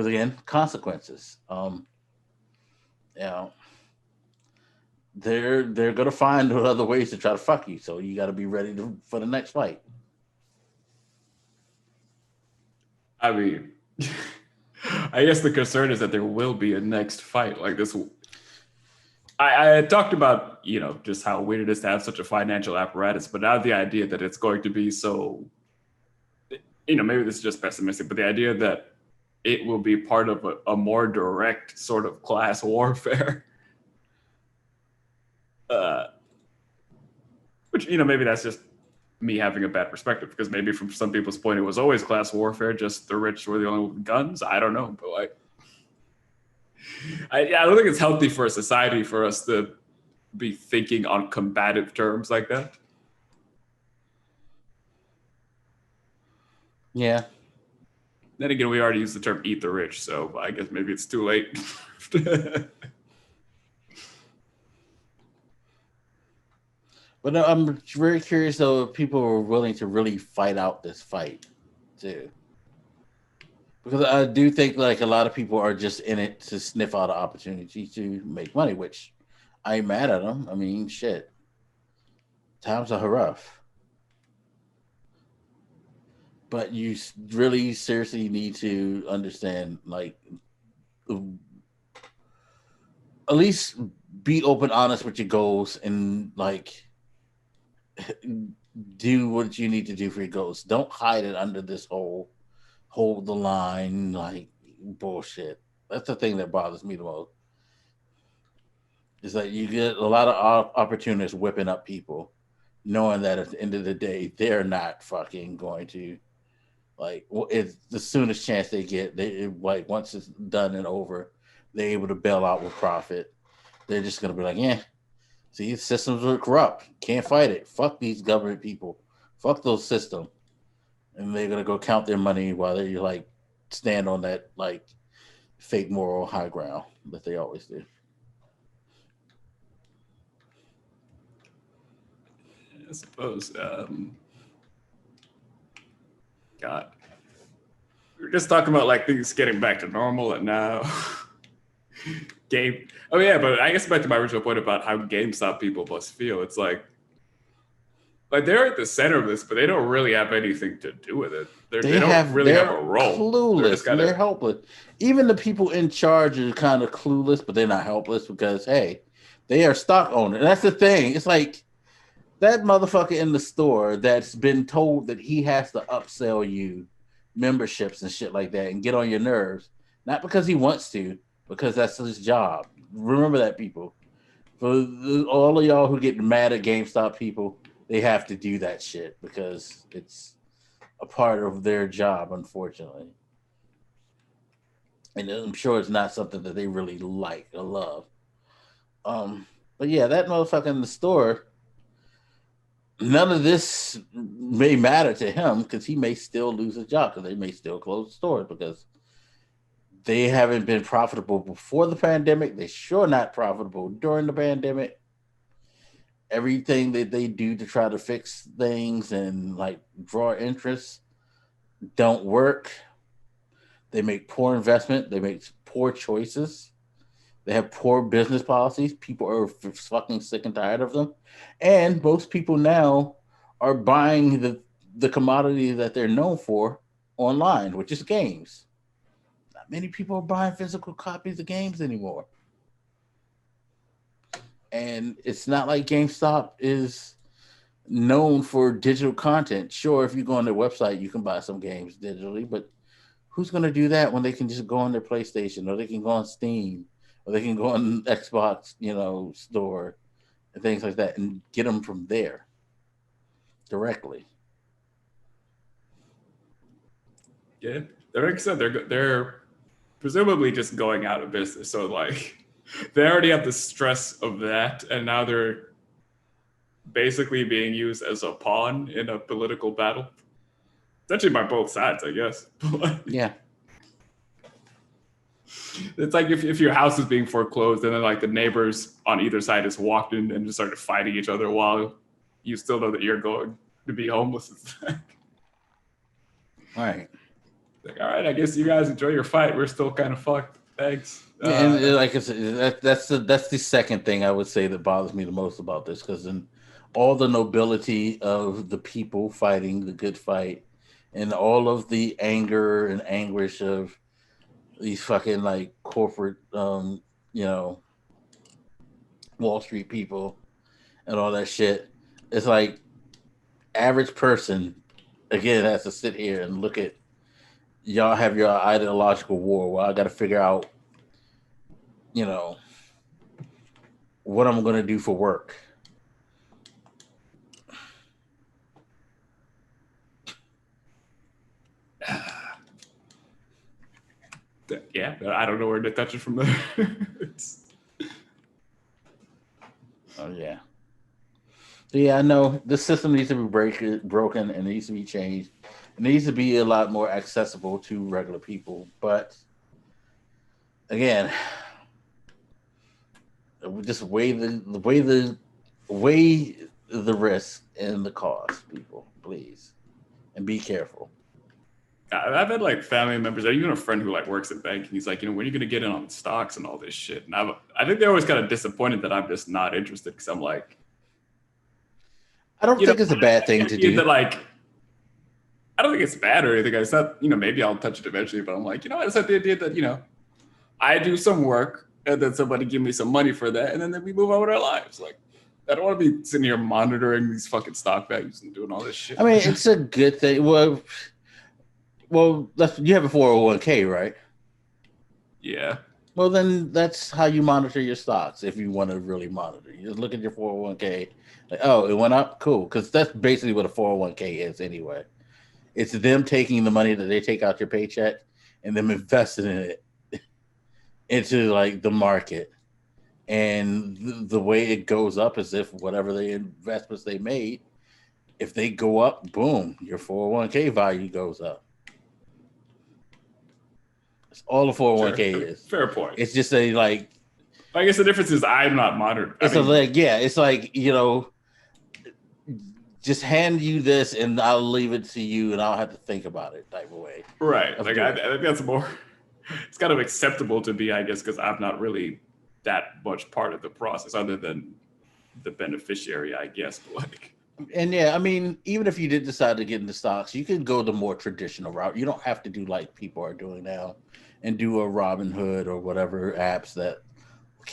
again, consequences. They're gonna find other ways to try to fuck you. So you got to be ready for the next fight. I mean, I guess the concern is that there will be a next fight like this. I had talked about, just how weird it is to have such a financial apparatus, but now the idea that it's going to be so, maybe this is just pessimistic, but the idea that it will be part of a more direct sort of class warfare, which, maybe that's just me having a bad perspective, because maybe from some people's point, it was always class warfare, just the rich were the only one with guns. I don't know, but like, I don't think it's healthy for a society for us to be thinking on combative terms like that. Yeah. Then again, we already used the term "eat the rich," so I guess maybe it's too late. But I'm very curious though if people are willing to really fight out this fight too. Because I do think like a lot of people are just in it to sniff out an opportunity to make money, which I ain't mad at them. I mean, shit. Times are rough. But you really seriously need to understand, like, at least be open, honest with your goals, and like do what you need to do for your goals. Don't hide it under this whole hold the line like bullshit. That's the thing that bothers me the most. Is that you get a lot of opportunists whipping up people, knowing that at the end of the day they're not fucking going to, like, it's the soonest chance they get. They like once it's done and over, they're able to bail out with profit. They're just gonna be like, yeah, see, the systems are corrupt. Can't fight it. Fuck these government people. Fuck those systems. And they're gonna go count their money while they like stand on that like fake moral high ground that they always do. I suppose. God, we were just talking about like things getting back to normal, and now game. Oh yeah, but I guess back to my original point about how GameStop people must feel. It's like they're at the center of this, but they don't really have anything to do with it. They don't really have a role. Clueless. They're helpless. Even the people in charge are kind of clueless, but they're not helpless because hey, they are stock owners. And that's the thing. It's like that motherfucker in the store that's been told that he has to upsell you memberships and shit like that and get on your nerves, not because he wants to, because that's his job. Remember that, people. For all of y'all who get mad at GameStop people, they have to do that shit because it's a part of their job, unfortunately. And I'm sure it's not something that they really like or love. But yeah, that motherfucker in the store, none of this may matter to him because he may still lose his job because they may still close the stores because they haven't been profitable before the pandemic. They're sure not profitable during the pandemic. Everything that they do to try to fix things and like draw interest don't work. They make poor investment. They make poor choices. They have poor business policies. People are fucking sick and tired of them. And most people now are buying the commodity that they're known for online, which is games. Not many people are buying physical copies of games anymore. And it's not like GameStop is known for digital content. Sure, if you go on their website, you can buy some games digitally, but who's going to do that when they can just go on their PlayStation or they can go on Steam or they can go on Xbox, store and things like that and get them from there directly. Yeah, like I said, they're presumably just going out of business. So like they already have the stress of that, and now they're basically being used as a pawn in a political battle. Essentially by both sides, I guess. Yeah. It's like if your house is being foreclosed and then like the neighbors on either side just walked in and just started fighting each other while you still know that you're going to be homeless. Right. Like, all right, I guess you guys enjoy your fight. We're still kind of fucked. Thanks. And like I said, that's the second thing I would say that bothers me the most about this, because in all the nobility of the people fighting the good fight and all of the anger and anguish of these fucking like corporate, you know, Wall Street people and all that shit. It's like average person again has to sit here and look at y'all have your ideological war. Well, I got to figure out, you know, what I'm going to do for work. Yeah, I don't know where to touch it from there. Oh yeah. So yeah, I know the system needs to be broken and it needs to be changed. It needs to be a lot more accessible to regular people. But again, just weigh the risk and the cost, people, please, and be careful. I've had like family members, or even a friend who like works at banking. He's like, when are you gonna get in on stocks and all this shit? And I think they're always kind of disappointed that I'm just not interested because I'm like, I don't think it's a bad thing to do. That, like, I don't think it's bad or anything. It's not, maybe I'll touch it eventually, but I'm like, I just have the idea that, I do some work and then somebody give me some money for that. And then we move on with our lives. Like, I don't want to be sitting here monitoring these fucking stock values and doing all this shit. I mean, it's a good thing. Well, you have a 401k, right? Yeah. Well, then that's how you monitor your stocks. If you want to really monitor, you just look at your 401k. Like, oh, it went up, cool. Because that's basically what a 401k is anyway. It's them taking the money that they take out your paycheck and them investing in it into like the market. And the way it goes up is if whatever the investments they made, if they go up, boom, your 401k value goes up. That's all the 401k is. Fair point. It's just a like. I guess the difference is I'm not monitored. It's like just hand you this and I'll leave it to you and I'll have to think about it type of way. Right. Like I think that's more. It's kind of acceptable to be, I guess, because I'm not really that much part of the process other than the beneficiary, I guess. And yeah, I mean, even if you did decide to get into stocks, you can go the more traditional route. You don't have to do like people are doing now and do a Robinhood or whatever apps that,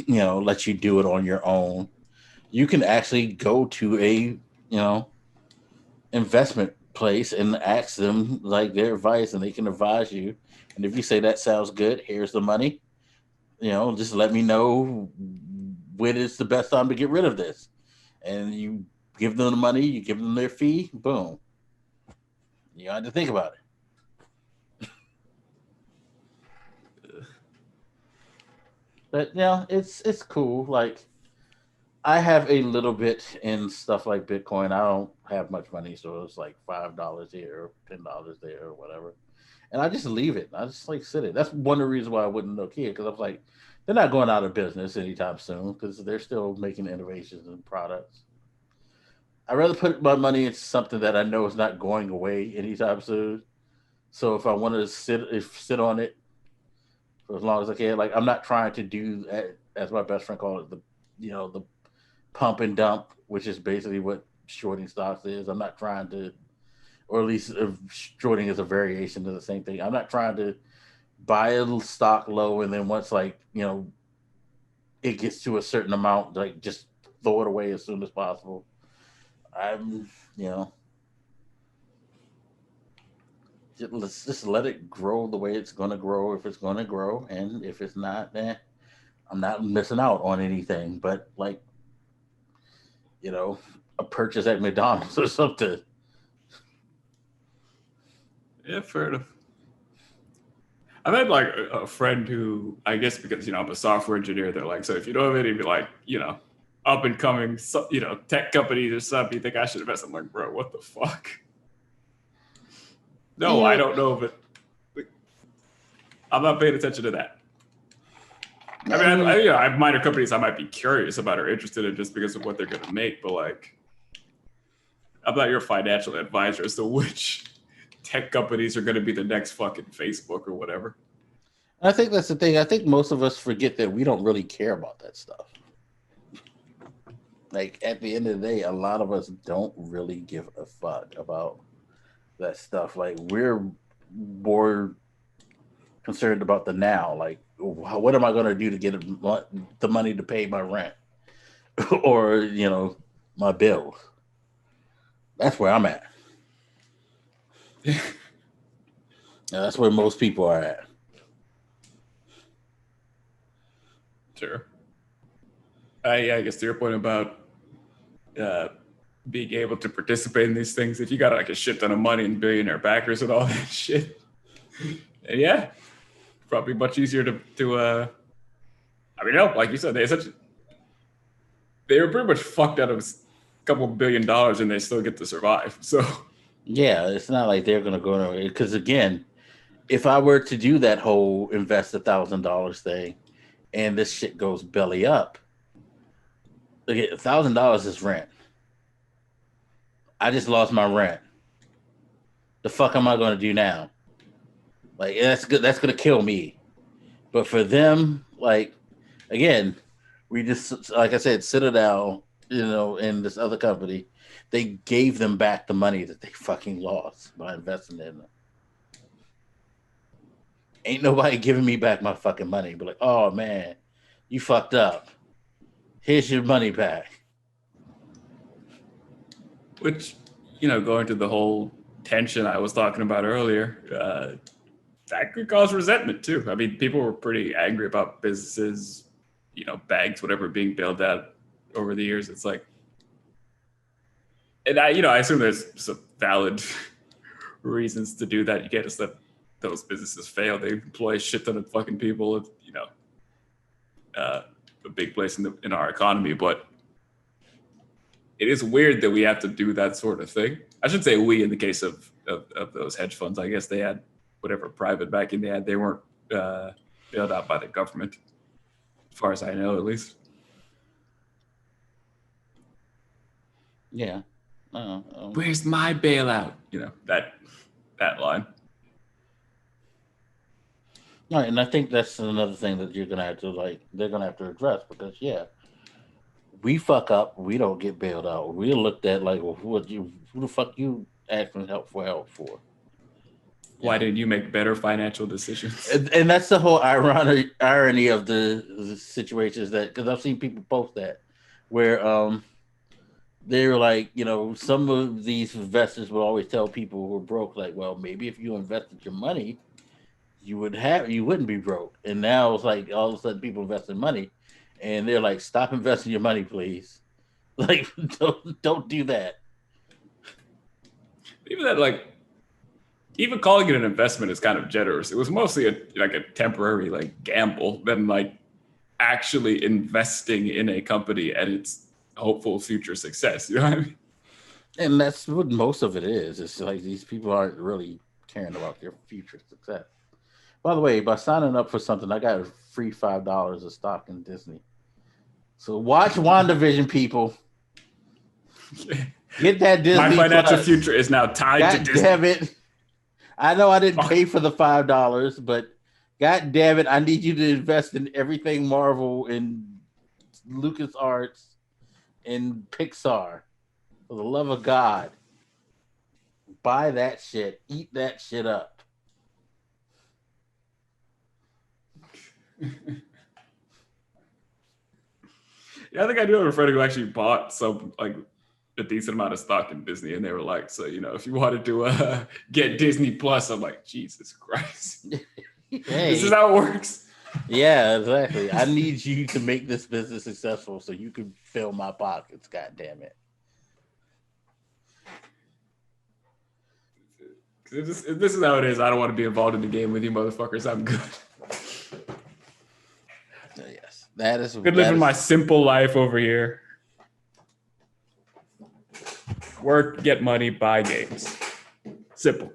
let you do it on your own. You can actually go to a, investment place and ask them like their advice and they can advise you. And if you say that sounds good, here's the money, just let me know when is the best time to get rid of this. And you give them the money, you give them their fee, boom. You don't have to think about it. But it's cool. Like I have a little bit in stuff like Bitcoin. I don't have much money, so it's like $5 here, $10 there, or whatever. And I just leave it. I just like sit it. That's one of the reasons why I wouldn't look here, because I was like, they're not going out of business anytime soon because they're still making innovations and products. I'd rather put my money into something that I know is not going away anytime soon. So if I want to sit on it for as long as I can, like I'm not trying to do, as my best friend called it, the pump and dump, which is basically what shorting stocks is. I'm not trying to, or at least shorting is a variation of the same thing. I'm not trying to buy a stock low and then once it gets to a certain amount, like just throw it away as soon as possible. I'm, let's just let it grow the way it's going to grow if it's going to grow. And if it's not, I'm not missing out on anything. But like, a purchase at McDonald's or something. Yeah, fair enough. I've had like a friend who, I guess because, I'm a software engineer, they're like, so if you don't have any like, up and coming, tech companies or something, you think I should invest? I'm like, bro, what the fuck? No, yeah. I don't know, but I'm not paying attention to that. I mean, I have minor companies I might be curious about or interested in just because of what they're going to make, but like, I'm not your financial advisor as to which tech companies are going to be the next fucking Facebook or whatever. I think that's the thing. I think most of us forget that we don't really care about that stuff. Like at the end of the day, a lot of us don't really give a fuck about that stuff. Like we're more concerned about the now. Like, what am I going to do to get the money to pay my rent or my bills? That's where I'm at. Yeah, that's where most people are at. Sure. I guess to your point about being able to participate in these things, if you got like a shit ton of money and billionaire backers and all that shit, and yeah, probably much easier to I mean, no, like you said, they were pretty much fucked out of a couple $1 billion and they still get to survive. So yeah, it's not like they're gonna go nowhere. Because again, if I were to do that whole invest $1,000 thing, and this shit goes belly up, okay, $1,000 is rent. I just lost my rent. The fuck am I going to do now? Like that's good. That's going to kill me. But for them, like again, we just like I said, Citadel, and this other company, they gave them back the money that they fucking lost by investing in them. Ain't nobody giving me back my fucking money. But like, oh man, you fucked up. Here's your money back. Which, going to the whole tension I was talking about earlier, that could cause resentment too. I mean, people were pretty angry about businesses, banks, whatever, being bailed out over the years. It's like, and I assume there's some valid reasons to do that. You can't just let those businesses fail. They employ a shit ton of fucking people. A big place in our economy, but it is weird that we have to do that sort of thing. I should say we in the case of those hedge funds. I guess they had whatever private backing they had. They weren't bailed out by the government, as far as I know, at least. Yeah. Where's my bailout? That line. All right, and I think that's another thing that they're gonna have to address because we fuck up, we don't get bailed out. We're looked at like, well, who the fuck you asking help for? Why didn't you make better financial decisions? And that's the whole irony of the situation is that because I've seen people post that where they're like, some of these investors will always tell people who are broke, like, well, maybe if you invested your money, you wouldn't be broke. And now it's like all of a sudden people investing money, and they're like, stop investing your money, please. Like, don't do that. Even calling it an investment is kind of generous. It was mostly a temporary gamble than actually investing in a company and its hopeful future success. You know what I mean? And that's what most of it is. It's like these people aren't really caring about their future success. By the way, by signing up for something, I got a free $5 of stock in Disney. So watch WandaVision, people. Get that Disney. My financial future is now tied to Disney. Damn it. I know I didn't pay for the $5, but God damn it, I need you to invest in everything Marvel and LucasArts and Pixar. For the love of God. Buy that shit. Eat that shit up. Yeah, I think I do have a friend who actually bought a decent amount of stock in Disney, and they were like, so if you wanted to get Disney Plus, I'm like, Jesus Christ. Hey, this is how it works. Yeah, exactly. I need you to make this business successful so you can fill my pockets. God damn it. If this is how it is, I don't want to be involved in the game with you motherfuckers. I'm good. Yes, that is good. Living my simple life over here. Work, get money, buy games. Simple.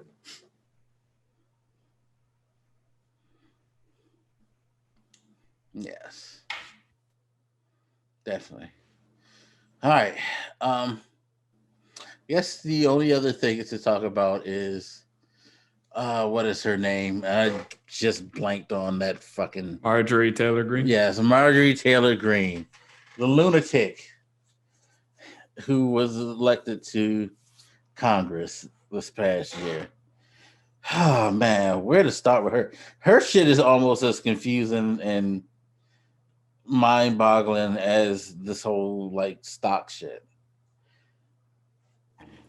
Yes, definitely. All right. Guess the only other thing to talk about is what is her name? I just blanked on that fucking Marjorie Taylor-Greene. Yes, Marjorie Taylor-Greene, the lunatic who was elected to Congress this past year. Oh man, where to start with her? Her shit is almost as confusing and mind-boggling as this whole like stock shit.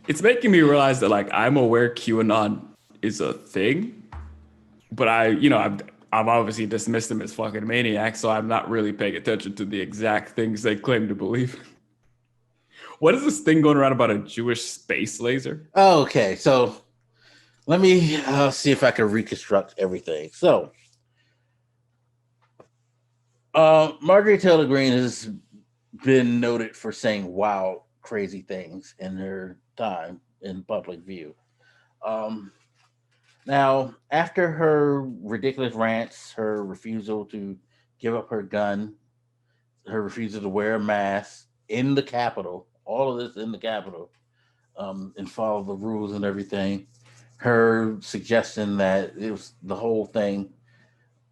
It's making me realize that like I'm aware QAnon is a thing, but I've obviously dismissed them as fucking maniacs, so I'm not really paying attention to the exact things they claim to believe. What is this thing going around about a Jewish space laser? Okay, so let me see if I can reconstruct everything. So, Marjorie Taylor-Greene has been noted for saying wild, crazy things in her time in public view. Now, after her ridiculous rants, her refusal to give up her gun, her refusal to wear a mask in the Capitol, all of this in the Capitol, and follow the rules and everything, her suggestion that it was the whole thing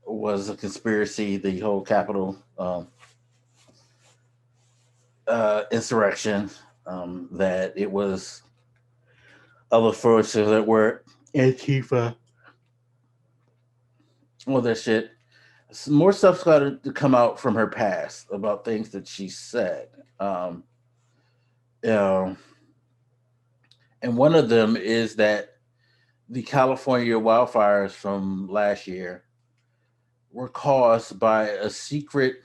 was a conspiracy, the whole Capitol insurrection, that it was other forces that were Antifa, all that shit. Some more stuff's got to come out from her past about things that she said. You know, and one of them is that the California wildfires from last year were caused by a secret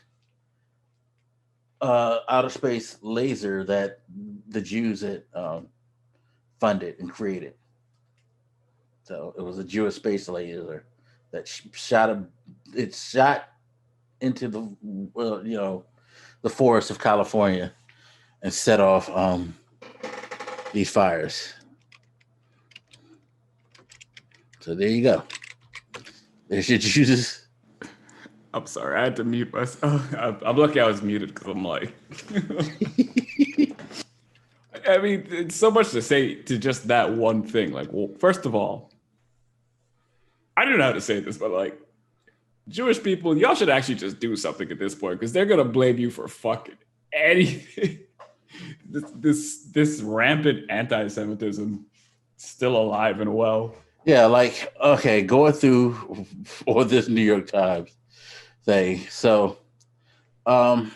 outer space laser that the Jews had funded and created. So it was a Jewish space laser that shot into the the forests of California and set off these fires. So there you go. There's your Jews. I'm sorry, I had to mute myself. I'm lucky I was muted because I'm like, I mean, it's so much to say to just that one thing. Like, well, first of all, I don't know how to say this, but like, Jewish people, y'all should actually just do something at this point because they're gonna blame you for fucking anything. This rampant anti-Semitism still alive and well. Yeah, like, okay, going through all this New York Times thing. So, one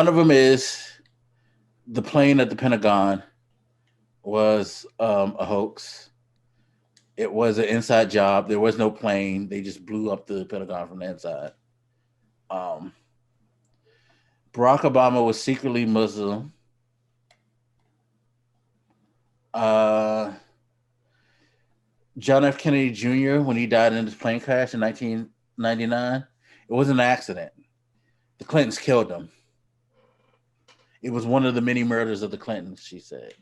of them is the plane at the Pentagon was a hoax. It was an inside job. There was no plane. They just blew up the Pentagon from the inside. Barack Obama was secretly Muslim. John F. Kennedy Jr., when he died in his plane crash in 1999, it was an accident. The Clintons killed him. It was one of the many murders of the Clintons, she said.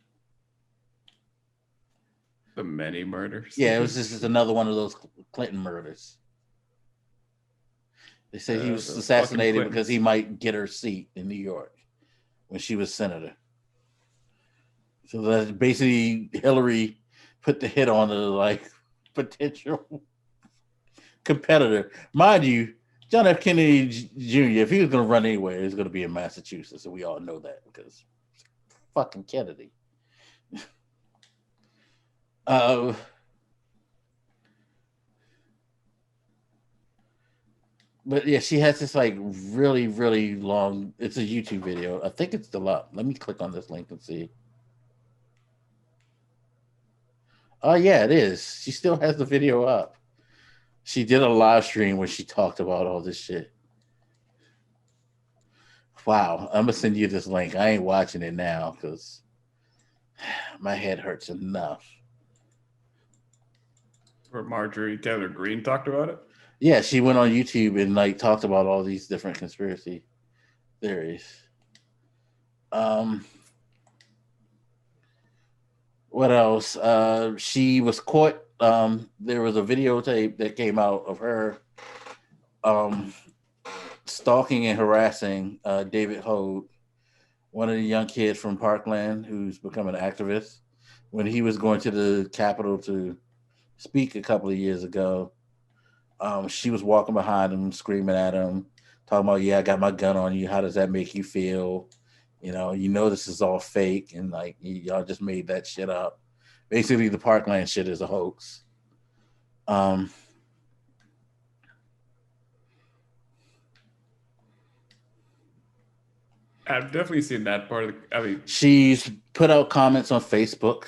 The many murders? Yeah, it was just another one of those Clinton murders. They said he was assassinated because he might get her seat in New York when she was senator. So that basically Hillary put the hit on the like potential competitor. Mind you, John F. Kennedy Jr., if he was going to run anywhere, it was going to be in Massachusetts. And we all know that because fucking Kennedy. But yeah, she has this like really, really long, it's a YouTube video. I think it's still up. Let me click on this link and see. Oh yeah, it is. She still has the video up. She did a live stream where she talked about all this shit. Wow, I'm gonna send you this link. I ain't watching it now because my head hurts enough. Where Marjorie Taylor-Greene talked about it? Yeah, she went on YouTube and like talked about all these different conspiracy theories. What else? She was caught. There was a videotape that came out of her stalking and harassing David Hode, one of the young kids from Parkland who's become an activist. When he was going to the Capitol to speak a couple of years ago, she was walking behind him, screaming at him, talking about, yeah, I got my gun on you. How does that make you feel? You know this is all fake, and like y'all just made that shit up. Basically, the Parkland shit is a hoax. I've definitely seen that part of the. I mean, she's put out comments on Facebook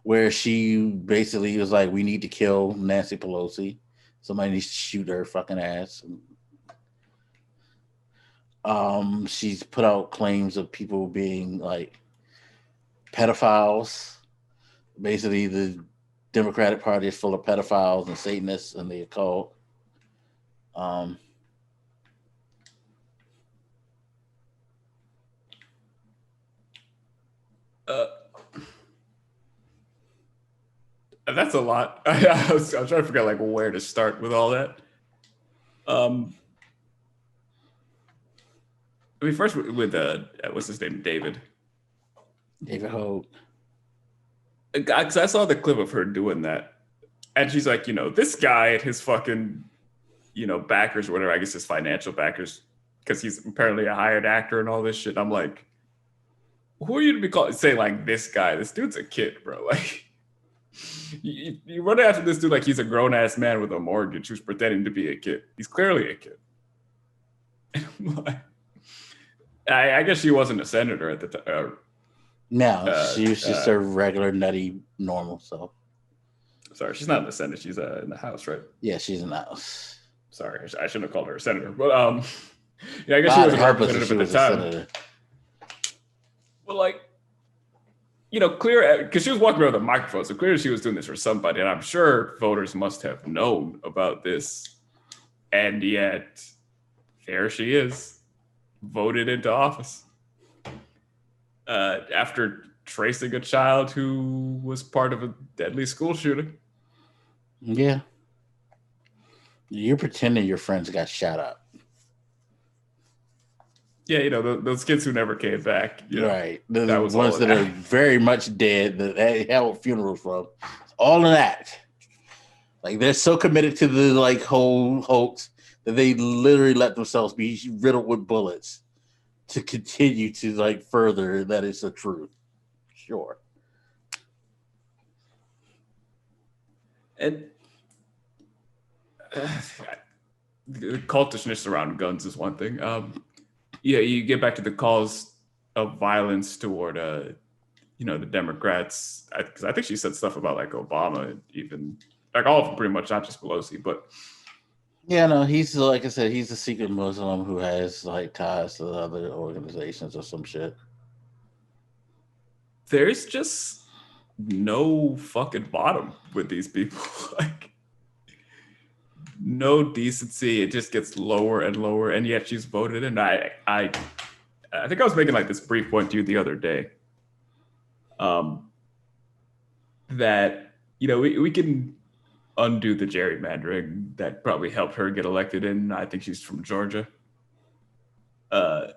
where she basically was like, "We need to kill Nancy Pelosi. Somebody needs to shoot her fucking ass." She's put out claims of people being like pedophiles. Basically, the Democratic Party is full of pedophiles and Satanists and the occult. That's a lot. I was trying to figure out like where to start with all that. I mean, first with what's his name, David Hope. Because I saw the clip of her doing that, and she's like, this guy and his fucking, backers or whatever. I guess his financial backers, because he's apparently a hired actor and all this shit. I'm like, who are you to be called? Say like this guy? This dude's a kid, bro. Like, you run after this dude like he's a grown ass man with a mortgage who's pretending to be a kid. He's clearly a kid. I guess she wasn't a senator at the time. No, she was just a regular nutty normal self. Sorry, she's not in the Senate. She's in the House, right? Yeah, she's in the House. Sorry, I shouldn't have called her a senator. But I guess she was a representative at the time. But like, clear, because she was walking around with a microphone, so clearly she was doing this for somebody, and I'm sure voters must have known about this, and yet there she is, voted into office after tracing a child who was part of a deadly school shooting. Yeah. You're pretending your friends got shot up. Yeah, those kids who never came back. Right. The ones that are very much dead, that they held funerals from. All of that. Like, they're so committed to the like whole hoax that they literally let themselves be riddled with bullets to continue to like further that it's the truth. Sure. And the cultishness around guns is one thing. Yeah, you get back to the calls of violence toward, the Democrats. Because I think she said stuff about like Obama, even like all of them, pretty much, not just Pelosi. But yeah, no, he's like I said, he's a secret Muslim who has like ties to other organizations or some shit. There's just no fucking bottom with these people. Like, no decency. It just gets lower and lower, and yet she's voted in. I think I was making like this brief point to you the other day. That we can undo the gerrymandering that probably helped her get elected in. I think she's from Georgia. Trying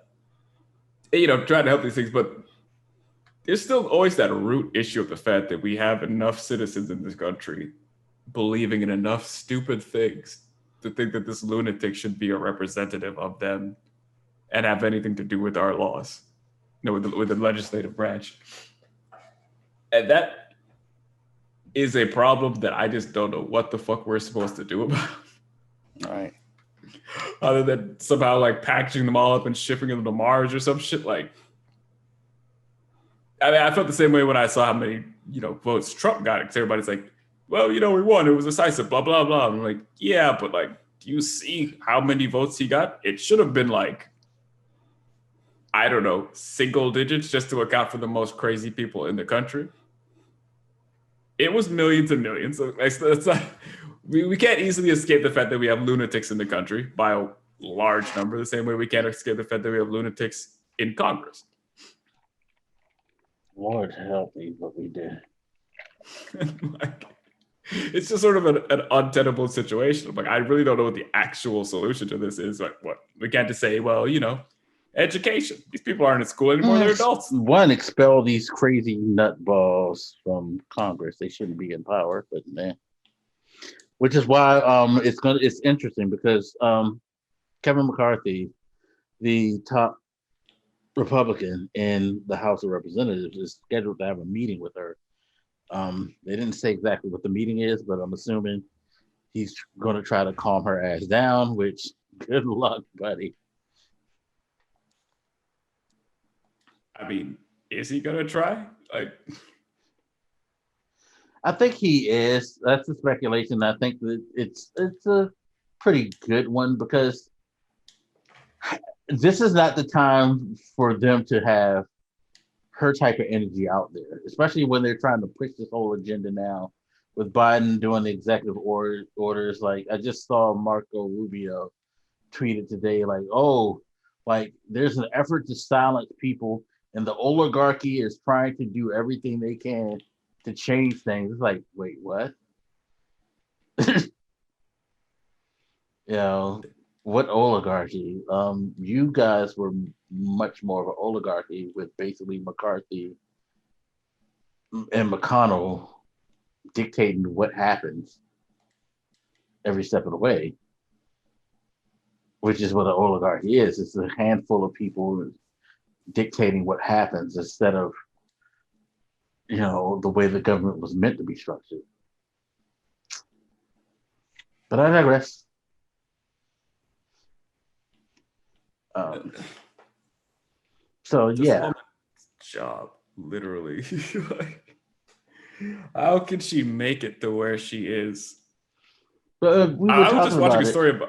to help these things, but there's still always that root issue of the fact that we have enough citizens in this country believing in enough stupid things to think that this lunatic should be a representative of them and have anything to do with our laws, with the legislative branch. And that is a problem that I just don't know what the fuck we're supposed to do about. All right. Other than somehow like packaging them all up and shipping them to Mars or some shit. Like, I mean, I felt the same way when I saw how many, votes Trump got. Because everybody's like, well, we won. It was decisive, blah, blah, blah. I'm like, yeah, but like, do you see how many votes he got? It should have been like, I don't know, single digits just to account for the most crazy people in the country. It was millions and millions. So it's not, we can't easily escape the fact that we have lunatics in the country by a large number, the same way we can't escape the fact that we have lunatics in Congress. Lord help me, but we did. Like, it's just sort of an untenable situation. Like, I really don't know what the actual solution to this is. Like, what we can't just say, well, education. These people aren't in school anymore; they're adults. One, expel these crazy nutballs from Congress. They shouldn't be in power, but man. Which is why it's interesting because Kevin McCarthy, the top Republican in the House of Representatives, is scheduled to have a meeting with her. They didn't say exactly what the meeting is, but I'm assuming he's going to try to calm her ass down, which good luck, buddy. I mean, is he gonna try? Like, I think he is. That's the speculation. I think that it's a pretty good one because this is not the time for them to have her type of energy out there, especially when they're trying to push this whole agenda now with Biden doing the executive orders. Like I just saw Marco Rubio tweeted today, like, oh, like there's an effort to silence people, and the oligarchy is trying to do everything they can to change things. It's like, wait, what? You know, what oligarchy? You guys were much more of an oligarchy with basically McCarthy and McConnell dictating what happens every step of the way, which is what an oligarchy is. It's a handful of people dictating what happens instead of, the way the government was meant to be structured. But I digress. So this yeah, woman's job, literally. Like, how can she make it to where she is? but we were I was talking just watching about a it. story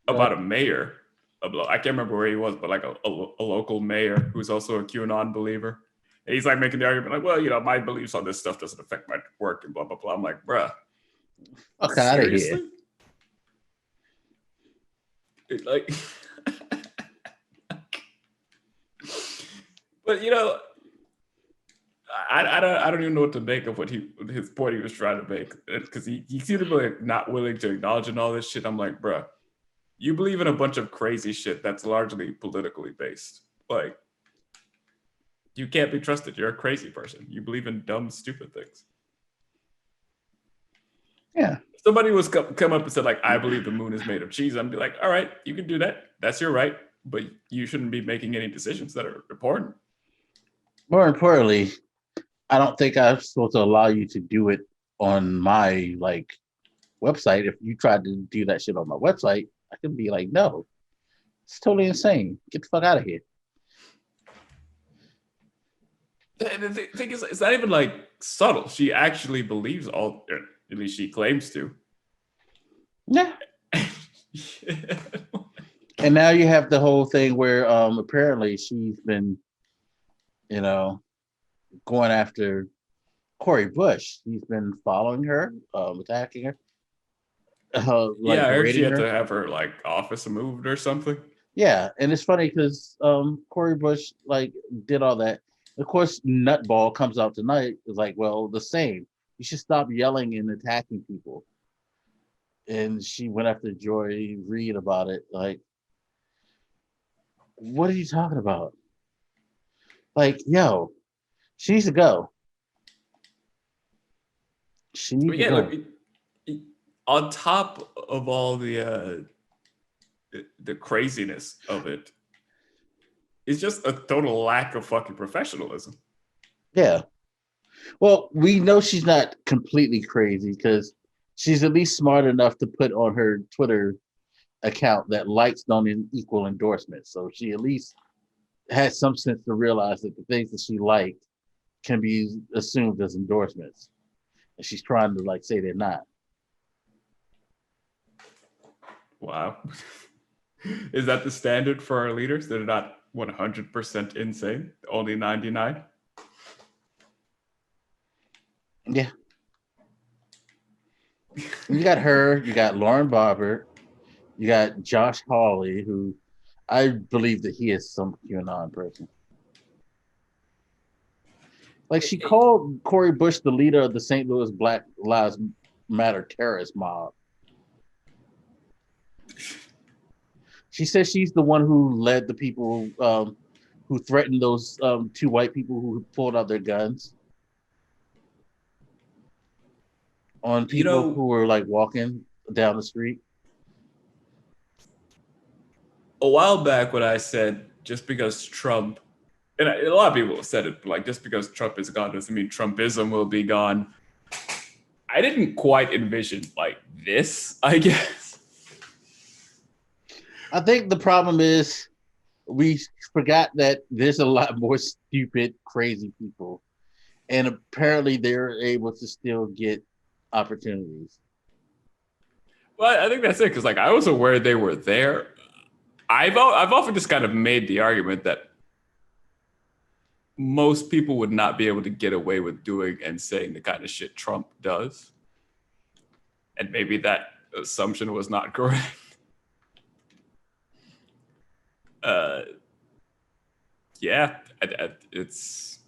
about a mayor. I can't remember where he was, but like a local mayor who's also a QAnon believer. And he's like making the argument, like, well, my beliefs on this stuff doesn't affect my work and blah blah blah. I'm like, bruh, Fuck out of here. seriously? Like, but I don't even know what to make of his point he was trying to make, because he seemed to be like not willing to acknowledge and all this shit. I'm like, bruh, you believe in a bunch of crazy shit that's largely politically based. Like, you can't be trusted. You're a crazy person. You believe in dumb, stupid things. Yeah. If somebody was come up and said, like, I believe the moon is made of cheese, I'd be like, all right, you can do that. That's your right. But you shouldn't be making any decisions that are important. More importantly, I don't think I'm supposed to allow you to do it on my website. If you tried to do that shit on my website, I could be like, no, it's totally insane. Get the fuck out of here. The thing is, it's not even like subtle. She actually believes all, or at least she claims to. Yeah. And now you have the whole thing where apparently she's been, going after Cori Bush. He's been following her, attacking her. Yeah, I heard she berating had her. to have her office moved or something. Yeah, and it's funny because Cori Bush did all that. Of course, Nutball comes out tonight. Is like, well, the same. You should stop yelling and attacking people. And she went after Joy Reid about it. Like, what are you talking about? Like, yo, she needs to go. She needs to go. Look, on top of all the craziness of it, it's just a total lack of fucking professionalism. Yeah. Well, we know she's not completely crazy because she's at least smart enough to put on her Twitter account that likes don't equal endorsements. So she at least has some sense to realize that the things that she liked can be assumed as endorsements. And she's trying to say they're not. Wow. Is that the standard for our leaders? They're not 100% insane, only 99? Yeah. You got her, you got Lauren Barber, you got Josh Hawley, who I believe that he is some QAnon person. She called Cori Bush the leader of the St. Louis Black Lives Matter terrorist mob. She says she's the one who led the people who threatened those two white people who pulled out their guns on people who were walking down the street. A while back when I said, just because Trump and a lot of people have said it, like, just because Trump is gone doesn't mean Trumpism will be gone. I didn't quite envision like this, I guess. I think the problem is we forgot that there's a lot more stupid, crazy people, and apparently they're able to still get opportunities. Well, I think that's it, because like I was aware they were there. I've often just kind of made the argument that most people would not be able to get away with doing and saying the kind of shit Trump does, and maybe that assumption was not correct. Yeah, it's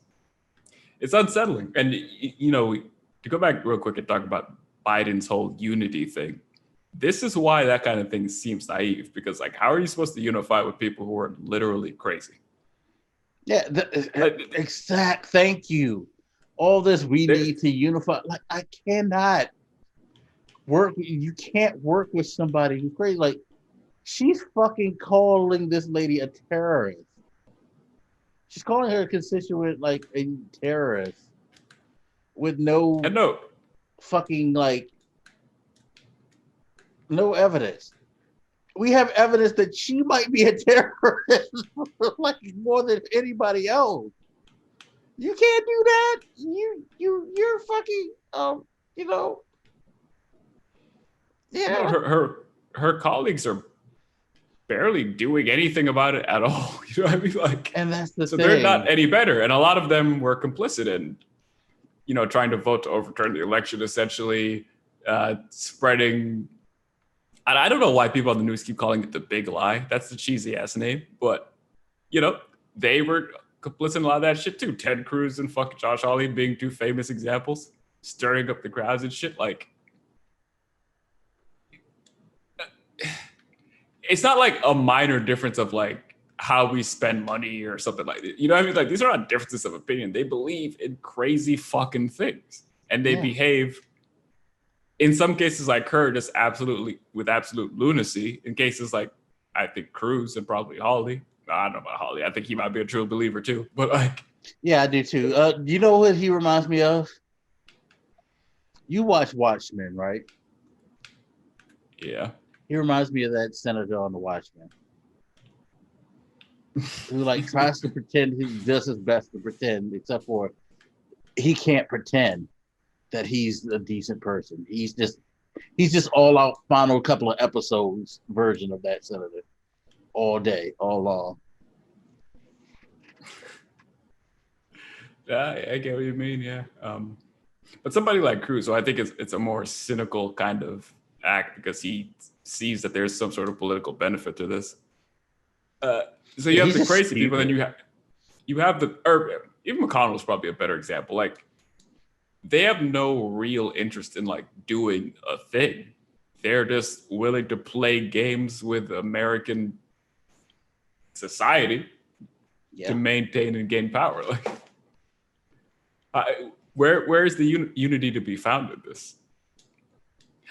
unsettling. And you know, to go back real quick and talk about Biden's whole unity thing, this is why that kind of thing seems naive, because like, how are you supposed to unify with people who are literally crazy? Yeah, exact. Thank you. All this we need to unify. Like, I cannot work. You can't work with somebody who's crazy. Like, she's fucking calling this lady a terrorist. She's calling her constituent like a terrorist with no fucking like no evidence. We have evidence that she might be a terrorist like more than anybody else. You can't do that. You're fucking you know. Yeah. Her colleagues are barely doing anything about it at all. You know what I mean? Like, and that's the so thing. They're not any better. And a lot of them were complicit in, you know, trying to vote to overturn the election, essentially spreading. And I don't know why people on the news keep calling it the big lie. That's the cheesy ass name. But, you know, they were complicit in a lot of that shit too. Ted Cruz and fucking Josh Hawley being two famous examples, stirring up the crowds and shit. Like, it's not like a minor difference of like how we spend money or something like that. You know what I mean? Like, these are not differences of opinion. They believe in crazy fucking things, and they behave in some cases like her just absolutely with absolute lunacy. In cases like, I think Cruz and probably Hawley. I don't know about Hawley. I think he might be a true believer too. But like, yeah, I do too. You know what he reminds me of? You watch Watchmen, right? Yeah. He reminds me of that senator on the Watchmen, who like tries to pretend he does his best to pretend, except for he can't pretend that he's a decent person. He's just all out final couple of episodes version of that senator, all day, all long. Yeah, I get what you mean. Yeah, but somebody like Cruz, so I think it's a more cynical kind of act, because he sees that there's some sort of political benefit to this. So you have the crazy people, then you have the, or even McConnell's probably a better example. Like, they have no real interest in like doing a thing. They're just willing to play games with American society to maintain and gain power. Like, where is the unity to be found in this?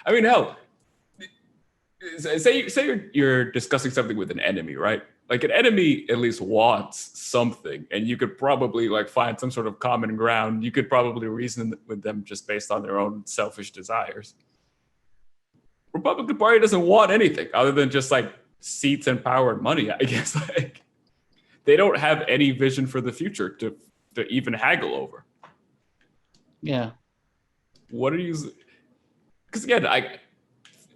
I mean, hell, say you're discussing something with an enemy, right? Like, an enemy at least wants something, and you could probably like find some sort of common ground. You could probably reason with them just based on their own selfish desires. Republican Party doesn't want anything other than just like seats and power and money, I guess. Like, they don't have any vision for the future to even haggle over. Yeah. What are you? Because again,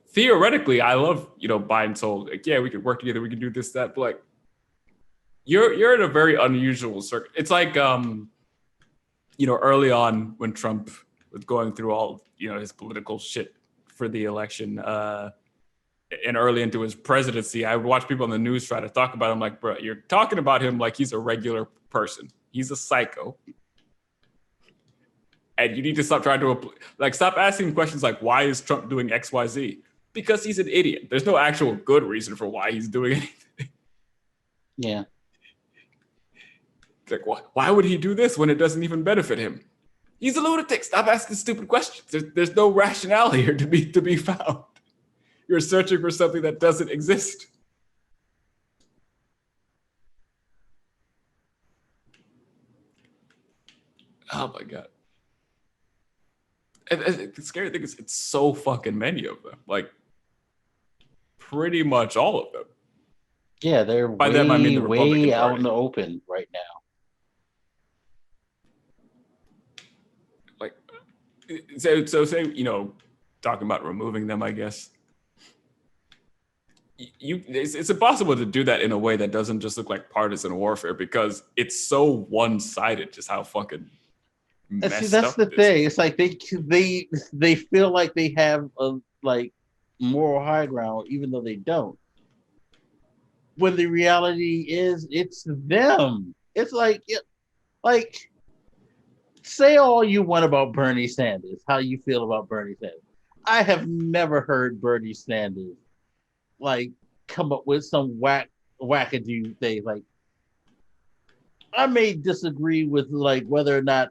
theoretically, I love, you know, Biden's whole like, yeah, we could work together, we can do this, that, but like, you're in a very unusual circuit. It's like, you know, early on when Trump was going through all, you know, his political shit for the election, and early into his presidency, I would watch people on the news try to talk about him like, bro, you're talking about him like he's a regular person. He's a psycho. And you need to stop trying to, like, stop asking questions like, why is Trump doing X, Y, Z? Because he's an idiot. There's no actual good reason for why he's doing anything. Yeah. Like, why would he do this when it doesn't even benefit him? He's a lunatic. Stop asking stupid questions. There's no rationale here to be found. You're searching for something that doesn't exist. Oh my god. And the scary thing is it's so fucking many of them. Like pretty much all of them. Yeah, they're By them I mean the Republican way out Party. in the open right now. Like so say, you know, talking about removing them, I guess. It's impossible to do that in a way that doesn't just look like partisan warfare because it's so one-sided just how fucking And see, messed that's up the this thing. is. It's like they feel like they have a like moral high ground, even though they don't. When the reality is, it's them. It's like say all you want about Bernie Sanders, how you feel about Bernie Sanders. I have never heard Bernie Sanders like come up with some wackadoo thing. Like I may disagree with like whether or not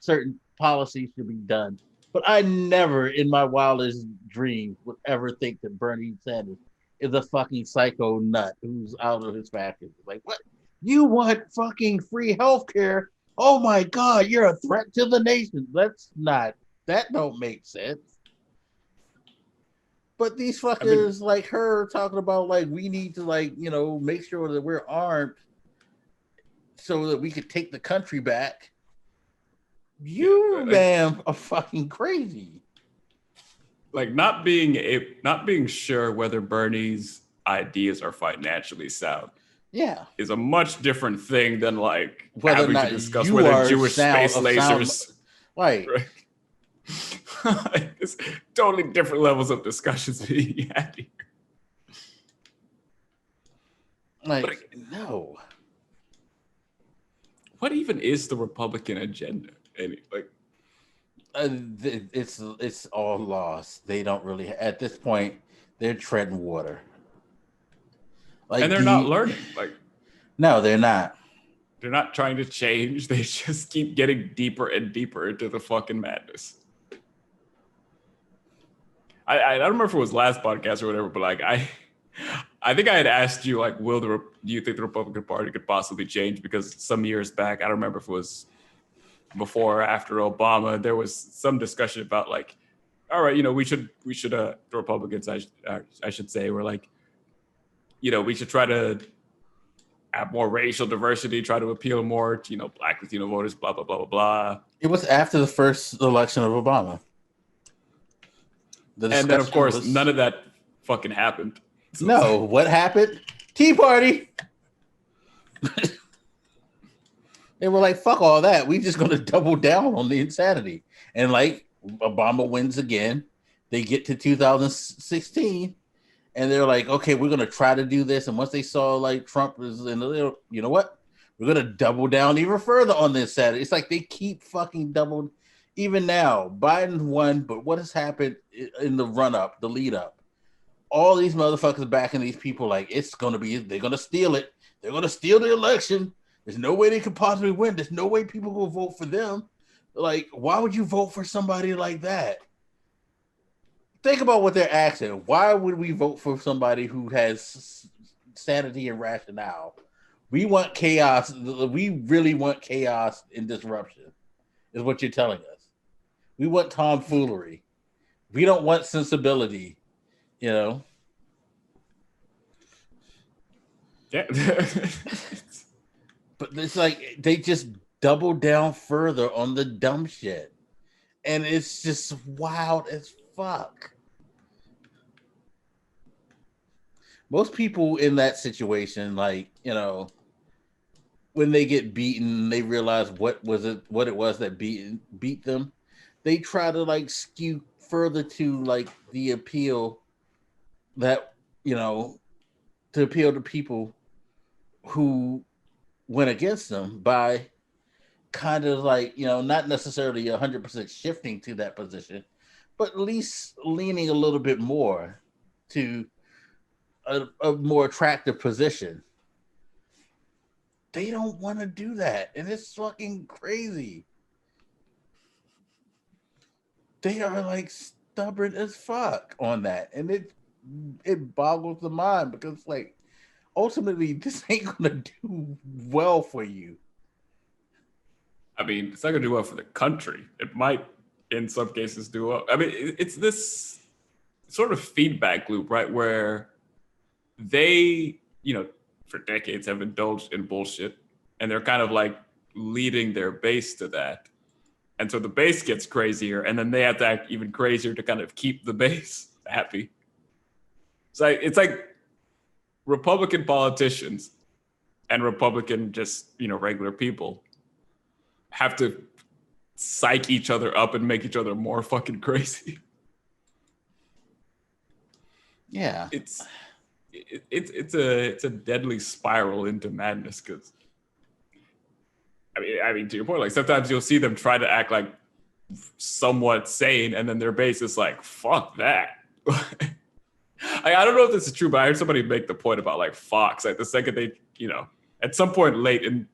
certain policies should be done, but I never in my wildest dreams would ever think that Bernie Sanders is a fucking psycho nut who's out of his faculties. Like what? You want fucking free healthcare? Oh my god, you're a threat to the nation. That don't make sense. But these I mean, fuckers like her talking about like we need to like, you know, make sure that we're armed so that we could take the country back. You man are fucking crazy. Like not being sure whether Bernie's ideas are financially sound. Yeah. Is a much different thing than like Whether or having to not discuss you whether are Jewish space lasers. Right. It's totally different levels of discussions being had here. Like, no. What even is the Republican agenda? It's all lost. They don't really at this point. They're treading water. Like, and they're not learning. Like, no, they're not. They're not trying to change. They just keep getting deeper and deeper into the fucking madness. I don't remember if it was last podcast or whatever, but like I think I had asked you like, do you think the Republican Party could possibly change? Because some years back, I don't remember if it was before or after Obama, there was some discussion about like, all right, you know, we should the Republicans, I should say, were like, you know, we should try to have more racial diversity, try to appeal more to, you know, Black Latino voters, blah, blah, blah, blah, blah. It was after the first election of Obama. And then, of course, none of that fucking happened. So no, what happened? Tea Party. They were like, fuck all that. We just going to double down on the insanity. And like Obama wins again. They get to 2016 and they're like, okay, we're going to try to do this. And once they saw like Trump was in the little, you know what? We're going to double down even further on this Saturday. It's like they keep fucking doubled. Even now, Biden won, but what has happened in the run up, the lead up? All these motherfuckers backing these people like it's going to be, they're going to steal it. They're going to steal the election. There's no way they could possibly win. There's no way people will vote for them. Like, why would you vote for somebody like that? Think about what they're asking. Why would we vote for somebody who has sanity and rationale? We want chaos. We really want chaos and disruption, is what you're telling us. We want tomfoolery. We don't want sensibility, you know? Yeah. But it's like they just double down further on the dumb shit. And it's just wild as fuck. Most people in that situation, like, you know, when they get beaten, they realize what it was that beat them. They try to like skew further to like the appeal that, you know, to appeal to people who went against them by kind of like, you know, not necessarily 100% shifting to that position, but at least leaning a little bit more to a more attractive position. They don't want to do that. And it's fucking crazy. They are like stubborn as fuck on that. And it boggles the mind because like ultimately this ain't gonna do well for you. I mean, it's not going to do well for the country. It might, in some cases, do well. I mean, it's this sort of feedback loop, right? Where they, for decades have indulged in bullshit, and they're kind of like leading their base to that. And so the base gets crazier, and then they have to act even crazier to kind of keep the base happy. So it's like Republican politicians and Republican just, regular people have to psych each other up and make each other more fucking crazy. Yeah. It's a deadly spiral into madness, because I mean, to your point, like sometimes you'll see them try to act like somewhat sane, and then their base is like, fuck that. I don't know if this is true, but I heard somebody make the point about like Fox. Like the second they, at some point late in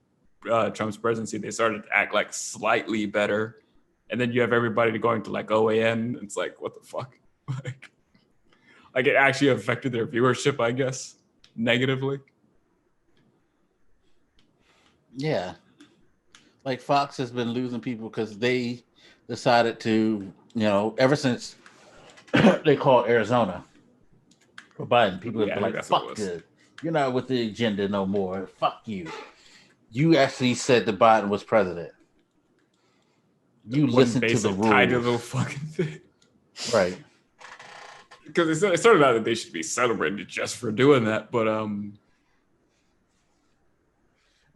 Trump's presidency, they started to act like slightly better, and then you have everybody going to like OAN. It's like, what the fuck? Like it actually affected their viewership, I guess, negatively. Yeah. Like Fox has been losing people because they decided to, ever since they called Arizona for Biden, people have been like, fuck you. You're not with the agenda no more. Fuck you. You actually said that Biden was president. You listened to the rules. Tiny little fucking thing. Right. Because it's sort of not that they should be celebrated just for doing that, but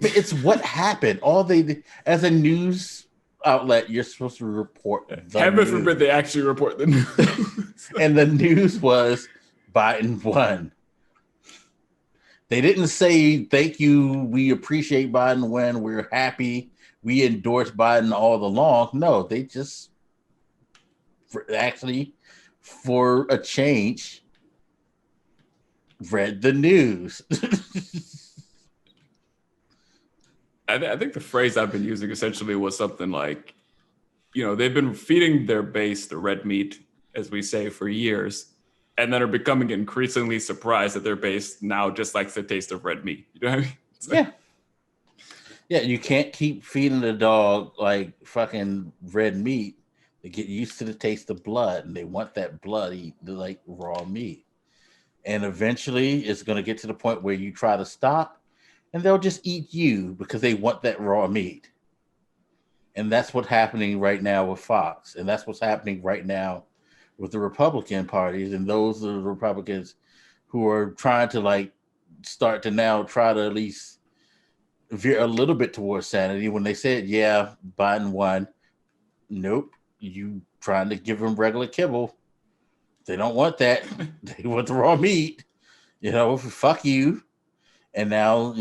it's what happened. All they, as a news outlet, you're supposed to report the heaven news. forbid they actually report the news. And the news was Biden won. They didn't say, thank you, we appreciate Biden win, we're happy, we endorse Biden all along. No, they just actually, for a change, read the news. I think the phrase I've been using essentially was something like, they've been feeding their base the red meat, as we say, for years, and then are becoming increasingly surprised that their base now just likes the taste of red meat. You know what I mean? Yeah. Yeah, you can't keep feeding the dog like fucking red meat. They get used to the taste of blood, and they want that bloody, like raw meat. And eventually, it's going to get to the point where you try to stop, and they'll just eat you because they want that raw meat. And that's what's happening right now with Fox. And that's what's happening right now with the Republican parties. And those are the Republicans who are trying to like start to now try to at least veer a little bit towards sanity. When they said, yeah, Biden won. Nope. You trying to give them regular kibble. They don't want that. They want the raw meat. Fuck you. And now,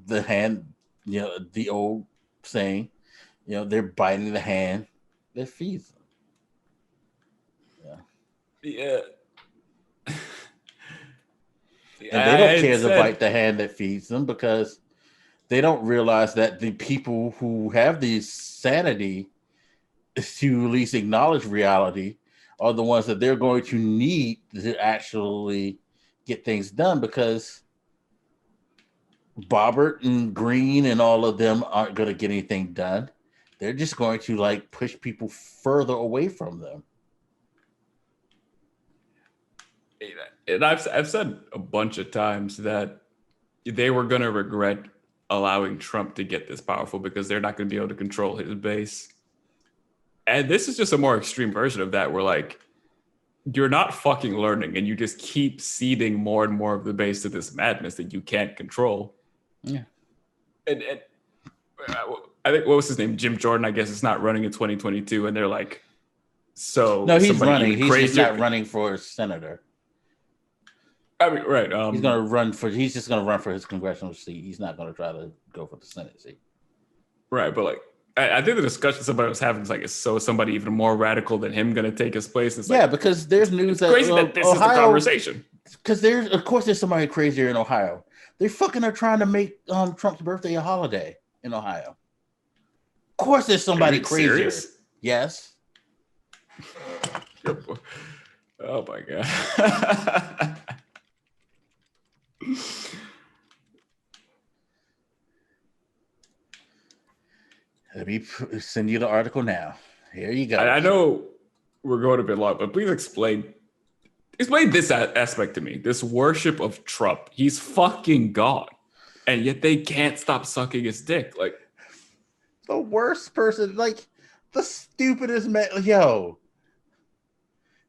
the hand, the old saying, they're biting the hand that feeds them. Yeah. And they don't care to bite the hand that feeds them because they don't realize that the people who have the sanity to at least acknowledge reality are the ones that they're going to need to actually get things done, because Bobbert and Green and all of them aren't going to get anything done. They're just going to like push people further away from them. And I've said a bunch of times that they were going to regret allowing Trump to get this powerful because they're not going to be able to control his base. And this is just a more extreme version of that, where like you're not fucking learning and you just keep seeding more and more of the base to this madness that you can't control. Yeah. And I think, what was his name? Jim Jordan, I guess, is not running in 2022. And they're like, so. No, he's running. He's crazier. just not running for senator. I mean, right. He's just going to run for his congressional seat. He's not going to try to go for the Senate seat. Right. But like, I think the discussion somebody was having is like, is somebody even more radical than him going to take his place? It's like, because there's news that crazy that this Ohio, is the conversation. Because of course, there's somebody crazier in Ohio. They fucking are trying to make Trump's birthday a holiday in Ohio. Of course, there's somebody crazier. Serious? Yes. Oh my god. It'll be send you the article now. Here you go. I know we're going a bit long, but please explain this aspect to me. This worship of Trump. He's fucking God. And yet they can't stop sucking his dick. Like, the worst person, like the stupidest man. Yo,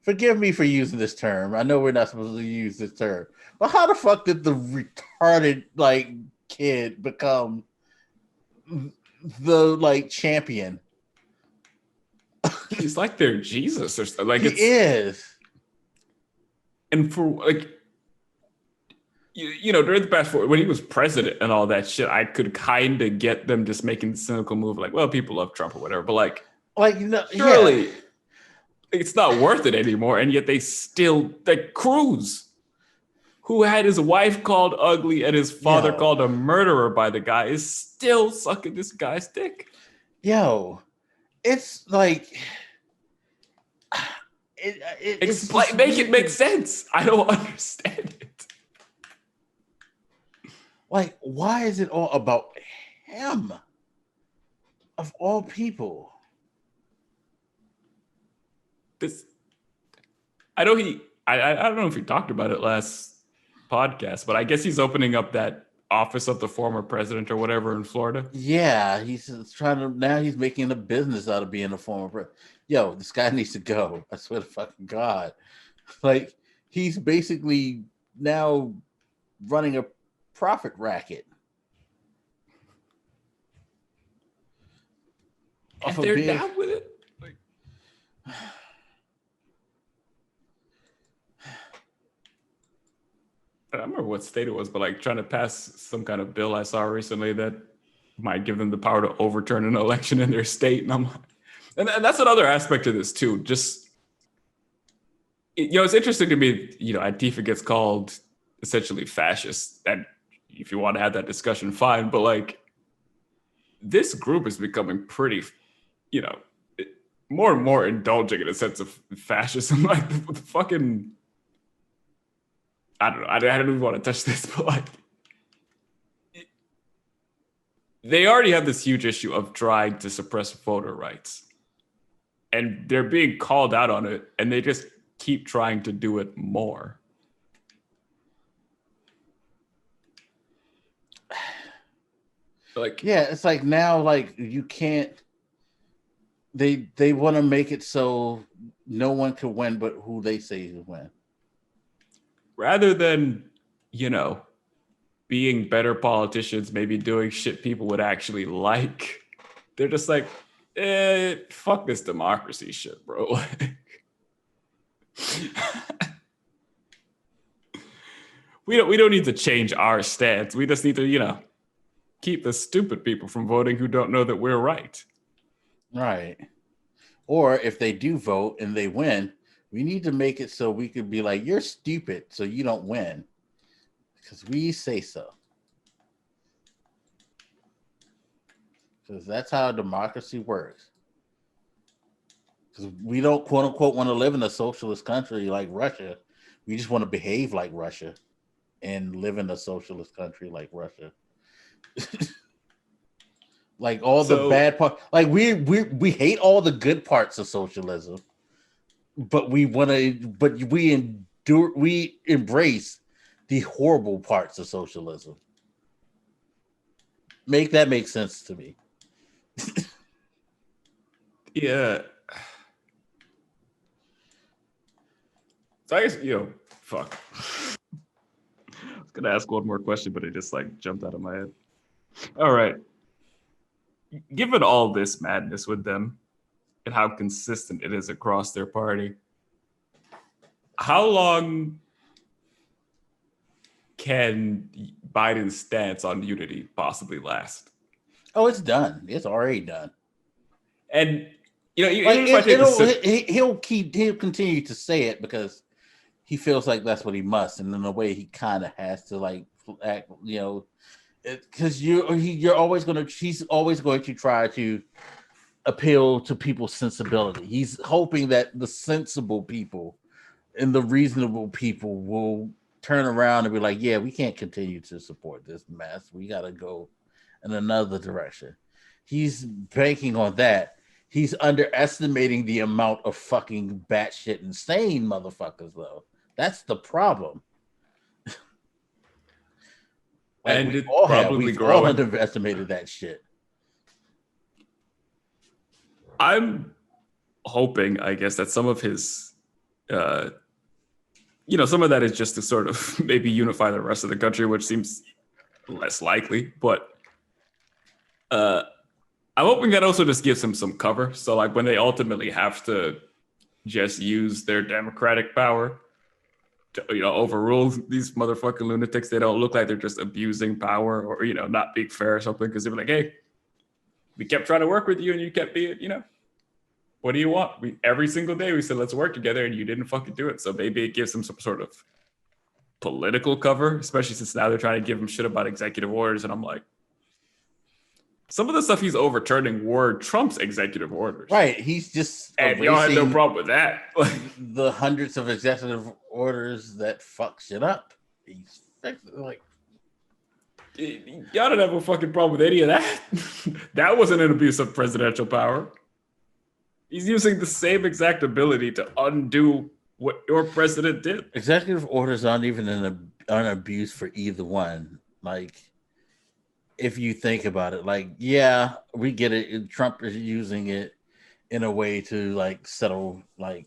forgive me for using this term. I know we're not supposed to use this term, but how the fuck did the retarded like kid become the like champion? he's like their Jesus or something. Like, he is. And for like, you know, during the past when he was president and all that shit, I could kind of get them just making the cynical move, like, well, people love Trump or whatever, but like no, surely it's not worth it anymore. And yet they still, like Cruz, who had his wife called ugly and his father called a murderer by the guy, is still sucking this guy's dick. Yo, it's like make it make sense. I don't understand it. Like, why is it all about him? Of all people. I know I don't know if he talked about it last podcast, but I guess he's opening up that office of the former president or whatever in Florida. Yeah, he's making a business out of being a former president. Yo, this guy needs to go. I swear to fucking God. Like, he's basically now running a profit racket. And they're down with it. Like, I don't remember what state it was, but like trying to pass some kind of bill I saw recently that might give them the power to overturn an election in their state. And I'm like, and that's another aspect of this too. Just, you know, it's interesting to me, you know, Antifa gets called essentially fascist. And if you want to have that discussion, fine. But like, this group is becoming pretty, you know, more and more indulging in a sense of fascism. Like the fucking, I don't know. I don't even want to touch this, but like, they already have this huge issue of trying to suppress voter rights. And they're being called out on it, and they just keep trying to do it more. Like, yeah, it's like now, like, you can't. They want to make it so no one can win, but who they say will win. Rather than, you know, being better politicians, maybe doing shit people would actually like, they're just like, fuck this democracy shit, bro. we don't need to change our stance. We just need to, you know, keep the stupid people from voting who don't know that we're right. Right. Or if they do vote and they win, we need to make it so we could be like, you're stupid, so you don't win. Because we say so. Because that's how democracy works. Because we don't, quote unquote, want to live in a socialist country like Russia. We just want to behave like Russia and live in a socialist country like Russia. Like all the bad part, like we hate all the good parts of socialism, but we embrace the horrible parts of socialism. Make sense to me. Yeah. So I guess, you know, fuck. I was gonna ask one more question, but it just like jumped out of my head. All right. Given all this madness with them and how consistent it is across their party, how long can Biden's stance on unity possibly last? Oh, it's done. It's already done. And you know, like he'll continue to say it because he feels like that's what he must, and in a way, he kind of has to like act, you know. Because he's always going to try to appeal to people's sensibility. He's hoping that the sensible people and the reasonable people will turn around and be like, yeah, we can't continue to support this mess. We got to go in another direction. He's banking on that. He's underestimating the amount of fucking batshit insane motherfuckers, though. That's the problem. Like And it's probably we've all growing. underestimated that shit. I'm hoping, I guess, that some of his, some of that is just to sort of maybe unify the rest of the country, which seems less likely. But I'm hoping that also just gives him some cover. So, like, when they ultimately have to just use their democratic power to, overrule these motherfucking lunatics, they don't look like they're just abusing power or, not being fair or something. Because they're like, hey, we kept trying to work with you and you kept being, what do you want? Every single day we said, let's work together, and you didn't fucking do it. So maybe it gives them some sort of political cover, especially since now they're trying to give him shit about executive orders. And I'm like, some of the stuff he's overturning were Trump's executive orders. Right. He's just and y'all had no problem with that. The hundreds of executive orders that fuck shit up. He's like, y'all don't have a fucking problem with any of that. That wasn't an abuse of presidential power. He's using the same exact ability to undo what your president did. Executive orders aren't even an abuse for either one. Like, if you think about it, like, yeah, we get it. Trump is using it in a way to like settle, like,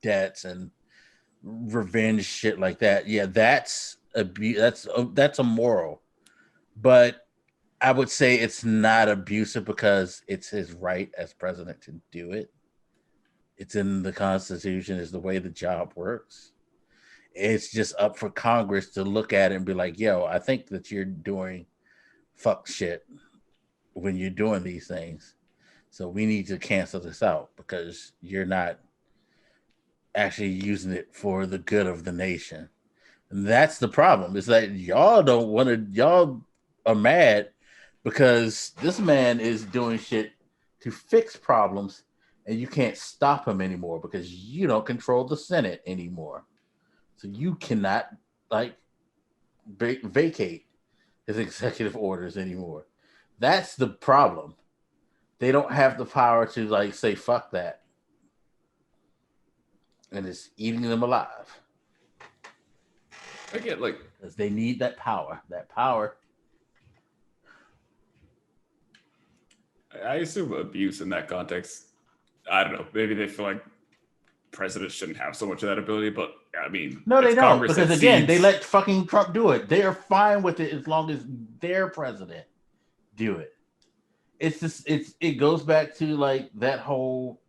debts and revenge shit like that. Yeah, that's abuse. That's immoral. But I would say it's not abusive because it's his right as president to do it. It's in the Constitution, is the way the job works. It's just up for Congress to look at it and be like, yo, I think that you're doing fuck shit when you're doing these things. So we need to cancel this out because you're not actually using it for the good of the nation. And that's the problem. Is that y'all are mad because this man is doing shit to fix problems and you can't stop him anymore because you don't control the Senate anymore. So you cannot vacate his executive orders anymore. That's the problem. They don't have the power to say fuck that. And it's eating them alive. I get because they need that power. That power. I assume abuse in that context. I don't know. Maybe they feel like presidents shouldn't have so much of that ability, but I mean, no, they don't. Congress because again, they let fucking Trump do it. They are fine with it as long as their president do it. It's just it goes back to that whole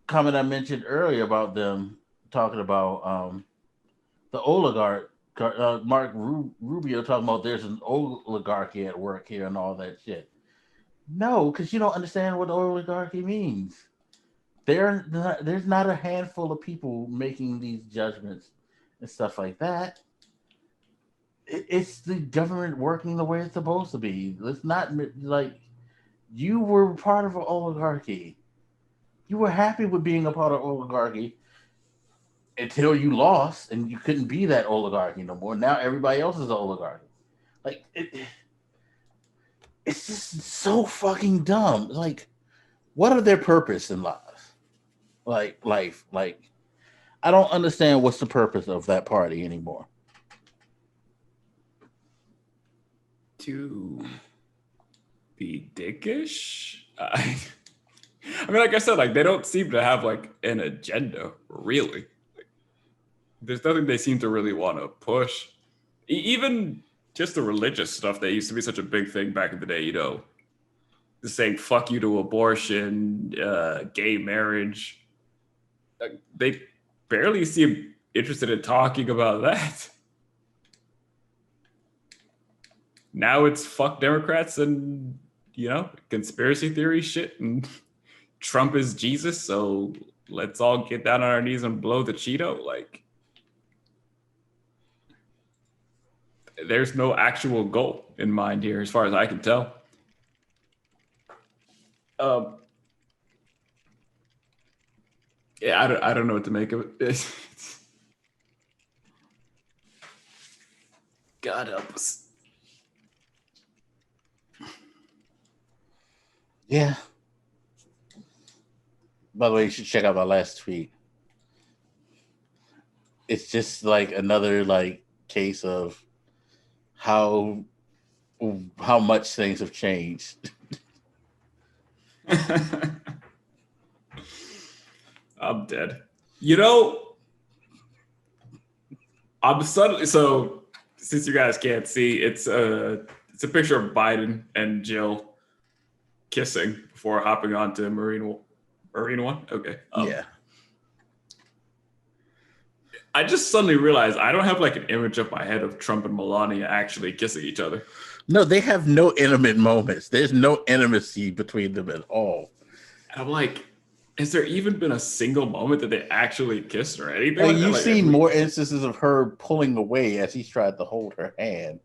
comment I mentioned earlier about them talking about the oligarch. Mark Rubio talking about there's an oligarchy at work here and all that shit. No, because you don't understand what oligarchy means. There's not a handful of people making these judgments and stuff like that. It's the government working the way it's supposed to be. It's not like you were part of an oligarchy. You were happy with being a part of oligarchy until you lost and you couldn't be that oligarchy no more. Now everybody else is an oligarchy. It's just so fucking dumb. What are their purpose in life? Life. I don't understand what's the purpose of that party anymore. To be dickish? I mean, like I said, they don't seem to have an agenda, really. There's nothing they seem to really want to push. Even just the religious stuff that used to be such a big thing back in the day, saying fuck you to abortion, gay marriage. They barely seem interested in talking about that. Now it's fuck Democrats and, conspiracy theory shit and Trump is Jesus, so let's all get down on our knees and blow the Cheeto. There's no actual goal in mind here, as far as I can tell. Yeah, I don't know what to make of it. God help us. Yeah. By the way, you should check out my last tweet. It's just like another like case of how much things have changed. I'm dead. You know, I'm suddenly so since you guys can't see, it's a picture of Biden and Jill kissing before hopping onto Marine One. Okay. Yeah. I just suddenly realized I don't have like an image of my head of Trump and Melania actually kissing each other. No, they have no intimate moments. There's no intimacy between them at all. And I'm like, has there even been a single moment that they actually kissed or anything? Like, Like that? you've Like, seen more instances of her pulling away as he's tried to hold her hand.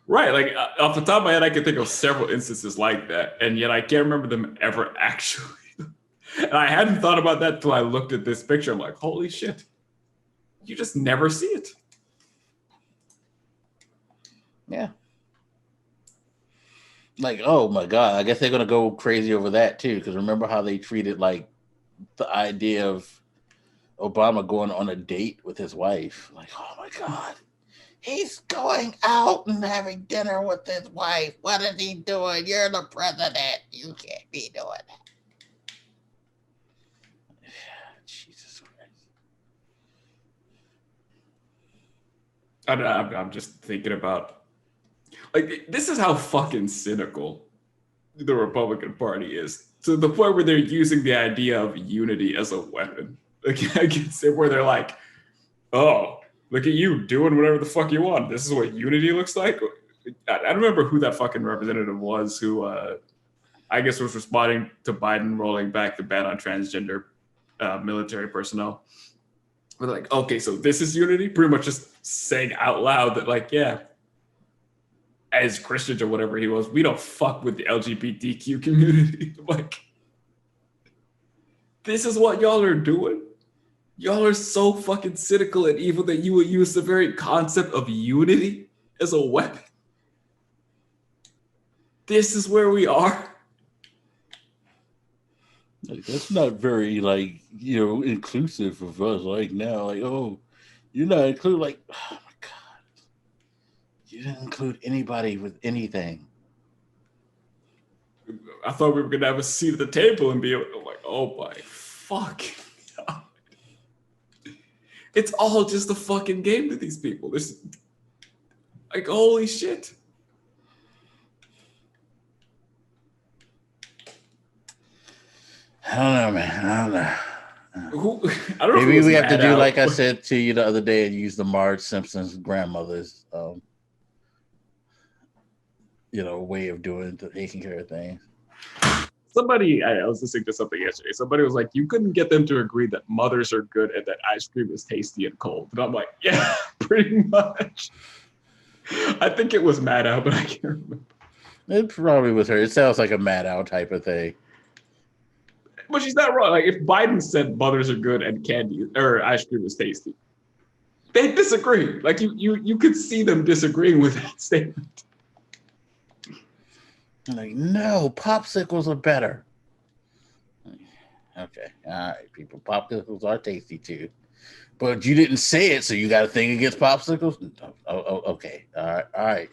Right. Like off the top of my head, I can think of several instances like that. And yet I can't remember them ever actually. And I hadn't thought about that till I looked at this picture. I'm like, holy shit. You just never see it. Yeah. Like, oh my God, I guess they're gonna go crazy over that too. Because remember how they treated like the idea of Obama going on a date with his wife. Like, oh my God, he's going out and having dinner with his wife. What is he doing? You're the president. You can't be doing that. Jesus Christ. I'm just thinking about, like, this is how fucking cynical the Republican Party is, to the point where they're using the idea of unity as a weapon. Like, against it, where they're like, oh, look at you doing whatever the fuck you want. This is what unity looks like. I don't remember who that fucking representative was who I guess was responding to Biden rolling back the ban on transgender military personnel. We're like, okay, so this is unity? Pretty much just saying out loud that, like, yeah, as Christians or whatever he was, we don't fuck with the LGBTQ community. Like, this is what y'all are doing? Y'all are so fucking cynical and evil that you would use the very concept of unity as a weapon. This is where we are. Like, that's not very, like, inclusive of us. Like, now, like, oh, you're not included. Like, oh my God, you didn't include anybody with anything. I thought we were gonna have a seat at the table and be like, oh my fuck. It's all just a fucking game to these people. There's like, holy shit. I don't know, man. I don't know. I don't know. Maybe we have to do like I said to you the other day and use the Marge Simpson's grandmother's, way of taking care of things. Somebody, I was listening to something yesterday. Somebody was like, you couldn't get them to agree that mothers are good and that ice cream is tasty and cold. And I'm like, yeah, pretty much. I think it was Maddow, but I can't remember. It probably was her. It sounds like a Maddow type of thing. But she's not wrong. Like, if Biden said mothers are good and candy or ice cream is tasty, they disagree. Like, you could see them disagreeing with that statement. Like, no, popsicles are better. Okay, all right, people. Popsicles are tasty too, but you didn't say it, so you got a thing against popsicles? Oh, okay, all right.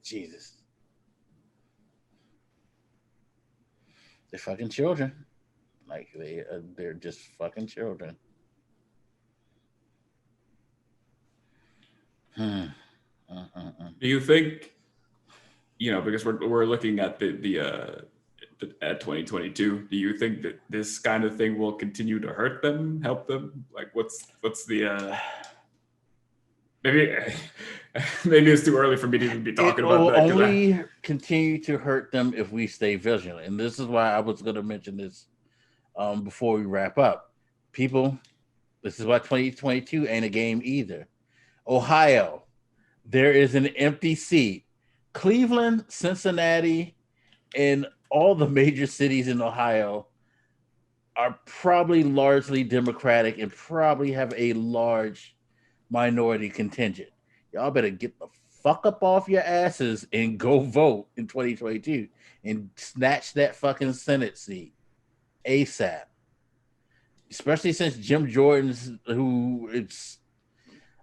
Jesus, they're fucking children. Like, they're just fucking children. Do you think, because we're looking at the at 2022, do you think that this kind of thing will continue to hurt them, help them? Like, what's the maybe it's too early for me to even be talking about that. It will only continue to hurt them if we stay vigilant. And this is why I was going to mention this before we wrap up. People, this is why 2022 ain't a game either. Ohio, there is an empty seat. Cleveland, Cincinnati, and all the major cities in Ohio are probably largely Democratic and probably have a large minority contingent. Y'all better get the fuck up off your asses and go vote in 2022 and snatch that fucking Senate seat ASAP. Especially since Jim Jordan's, who is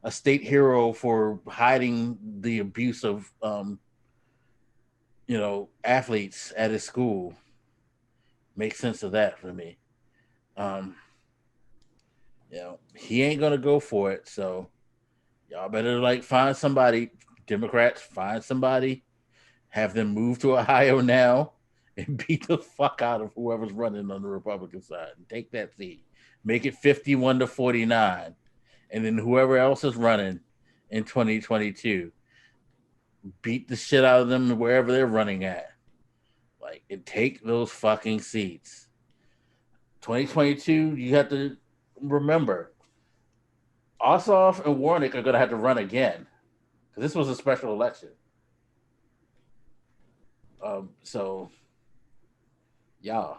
a state hero for hiding the abuse of, athletes at his school. Makes sense of that for me. He ain't gonna go for it, so y'all better find somebody. Democrats, find somebody, have them move to Ohio now, and beat the fuck out of whoever's running on the Republican side and take that seat. Make it 51-49, and then whoever else is running in 2022, beat the shit out of them wherever they're running at. And take those fucking seats. 2022, you have to remember, Ossoff and Warnock are going to have to run again because this was a special election. So, yeah.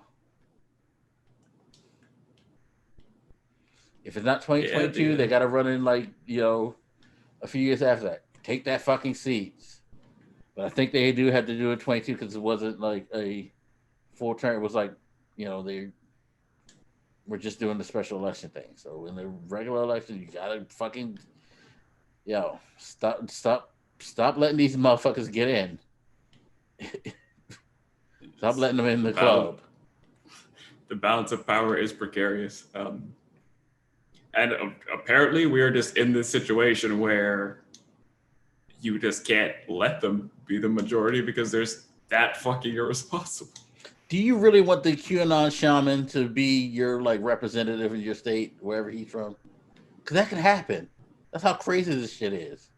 If it's not 2022, they got to run in a few years after that. Take that fucking seats. But I think they do have to do it 22 because it wasn't like a full term. It was they were just doing the special election thing. So in the regular election, you gotta fucking stop letting these motherfuckers get in. Stop letting them in the club. The balance of power is precarious. And apparently we are just in this situation where you just can't let them be the majority because there's that fucking irresponsible. Do you really want the QAnon shaman to be your representative in your state, wherever he's from? Because that can happen. That's how crazy this shit is.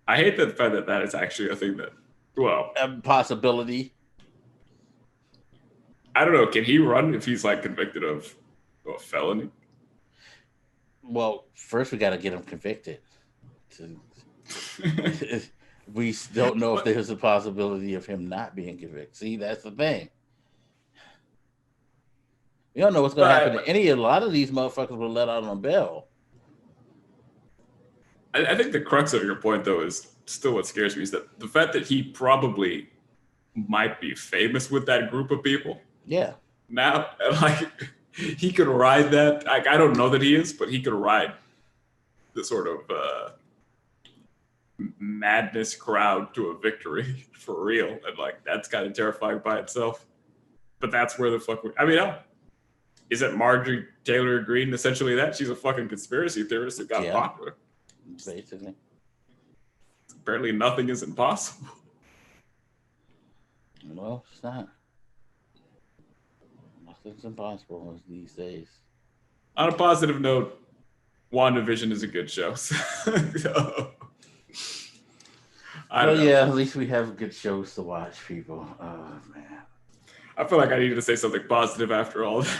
I hate the fact that is actually a thing that, a possibility. I don't know. Can he run if he's convicted of a felony? Well, first we got to get him convicted. We don't know if there's a possibility of him not being convicted. See, that's the thing. We don't know what's going to happen to a lot of these motherfuckers will let out on bail. I think the crux of your point, though, is still what scares me, is that the fact that he probably might be famous with that group of people. Yeah. Now, he could ride that. I don't know that he is, but he could ride the sort of madness crowd to a victory for real. And that's kind of terrifying by itself. But that's where the fuck isn't Marjorie Taylor-Greene essentially that? She's a fucking conspiracy theorist who got popular. Basically. Apparently nothing is impossible. Well, it's not. Nothing's impossible these days. On a positive note, WandaVision is a good show. At least we have good shows to watch, people. Oh, man. I feel like I needed to say something positive after all that.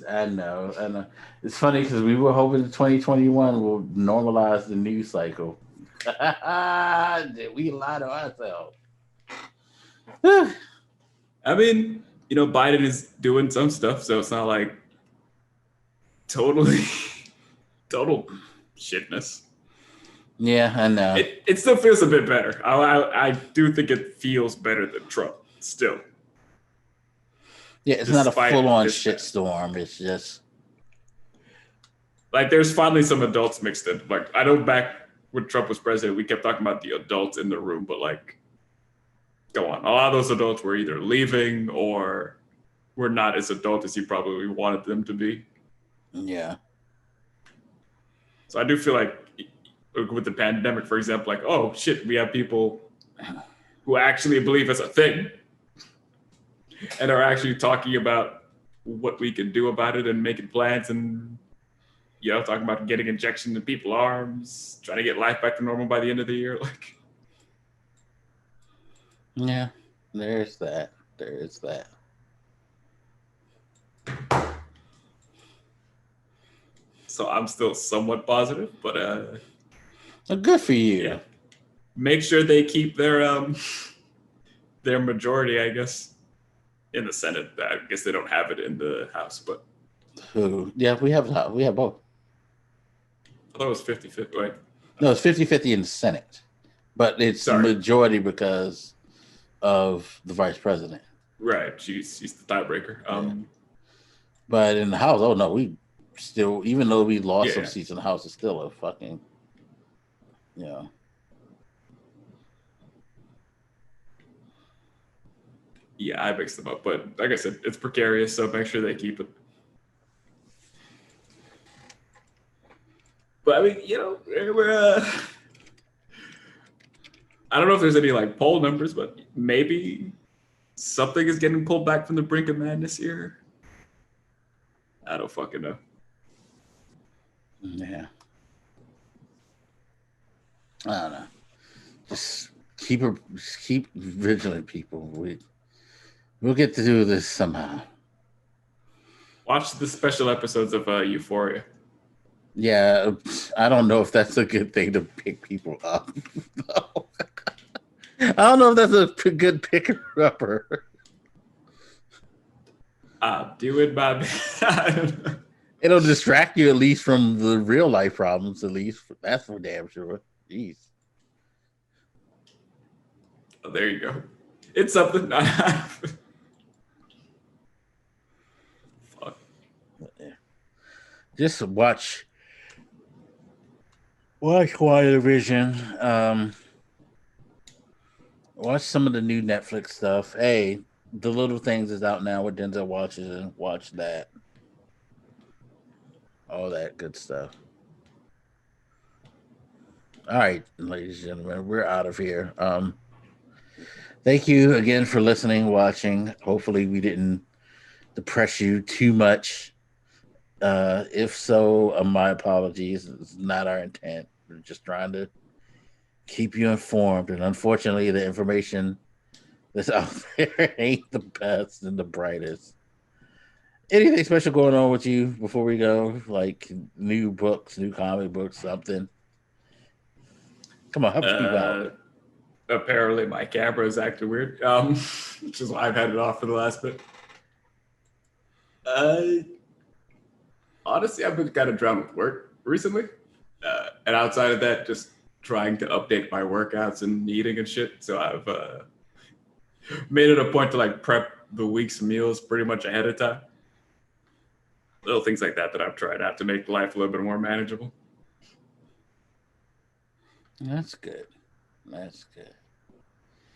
I know. It's funny because we were hoping 2021 will normalize the news cycle. Did we lie to ourselves? I mean, Biden is doing some stuff, so it's not total shitness. Yeah, I know. It still feels a bit better. I do think it feels better than Trump still. Yeah, it's not a full-on shitstorm. It's just there's finally some adults mixed in. I know back when Trump was president, we kept talking about the adults in the room, but go on. A lot of those adults were either leaving or were not as adult as you probably wanted them to be. Yeah. So I do feel with the pandemic, for example, oh shit, we have people who actually believe it's a thing and are actually talking about what we can do about it and making plans and talking about getting injections in people's arms, trying to get life back to normal by the end of the year. Yeah, there's that. So I'm still somewhat positive, but good for you. Yeah. Make sure they keep their majority, I guess, in the Senate. I guess they don't have it in the House, but yeah, we have both. I thought it was 50-50, right? No, it's 50-50 in the Senate, but it's majority because of the vice president. Right, she's the tiebreaker. But in the House, oh no, we still, even though we lost some seats in the House, it's still a fucking, Yeah, I mixed them up, but like I said, it's precarious, so make sure they keep it. But I mean, we're I don't know if there's any like poll numbers, but maybe something is getting pulled back from the brink of madness here. I don't fucking know. Yeah. I don't know. Just keep vigilant, people. We'll get to do this somehow. Watch the special episodes of Euphoria. Yeah, I don't know if that's a good thing to pick people up. I don't know if that's a good picker-upper. Do it, my man. It'll distract you at least from the real life problems. At least that's for damn sure. Jeez. Oh, there you go. It's something. Fuck. Just watch WandaVision. Watch some of the new Netflix stuff. Hey, The Little Things is out now with Denzel Washington. Watch that. All that good stuff. All right, ladies and gentlemen, we're out of here. Thank you again for listening, watching. Hopefully we didn't depress you too much. If so, my apologies. It's not our intent. We're just trying to keep you informed. And unfortunately, the information that's out there ain't the best and the brightest. Anything special going on with you before we go? Like new books, new comic books, something? Come on, help people out. Apparently my camera is acting weird, which is why I've had it off for the last bit. Honestly, I've been kind of drowned with work recently. And outside of that, just trying to update my workouts and eating and shit. So I've made it a point to like prep the week's meals pretty much ahead of time. Little things like that I've tried out to make life a little bit more manageable. That's good. That's good.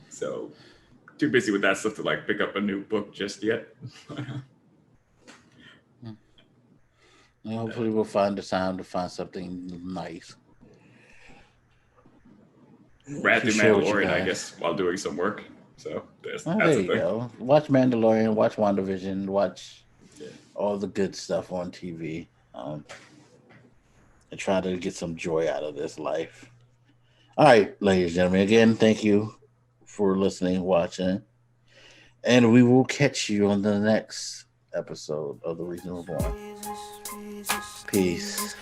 So too busy with that stuff to like pick up a new book just yet. Well, hopefully we'll find the time to find something nice. Ran through Mandalorian, I guess, while doing some work. So that's there you go. Watch Mandalorian, watch WandaVision, watch all the good stuff on TV. And try to get some joy out of this life. All right, ladies and gentlemen, again, thank you for listening, watching. And we will catch you on the next episode of the Reason Reborn. Peace.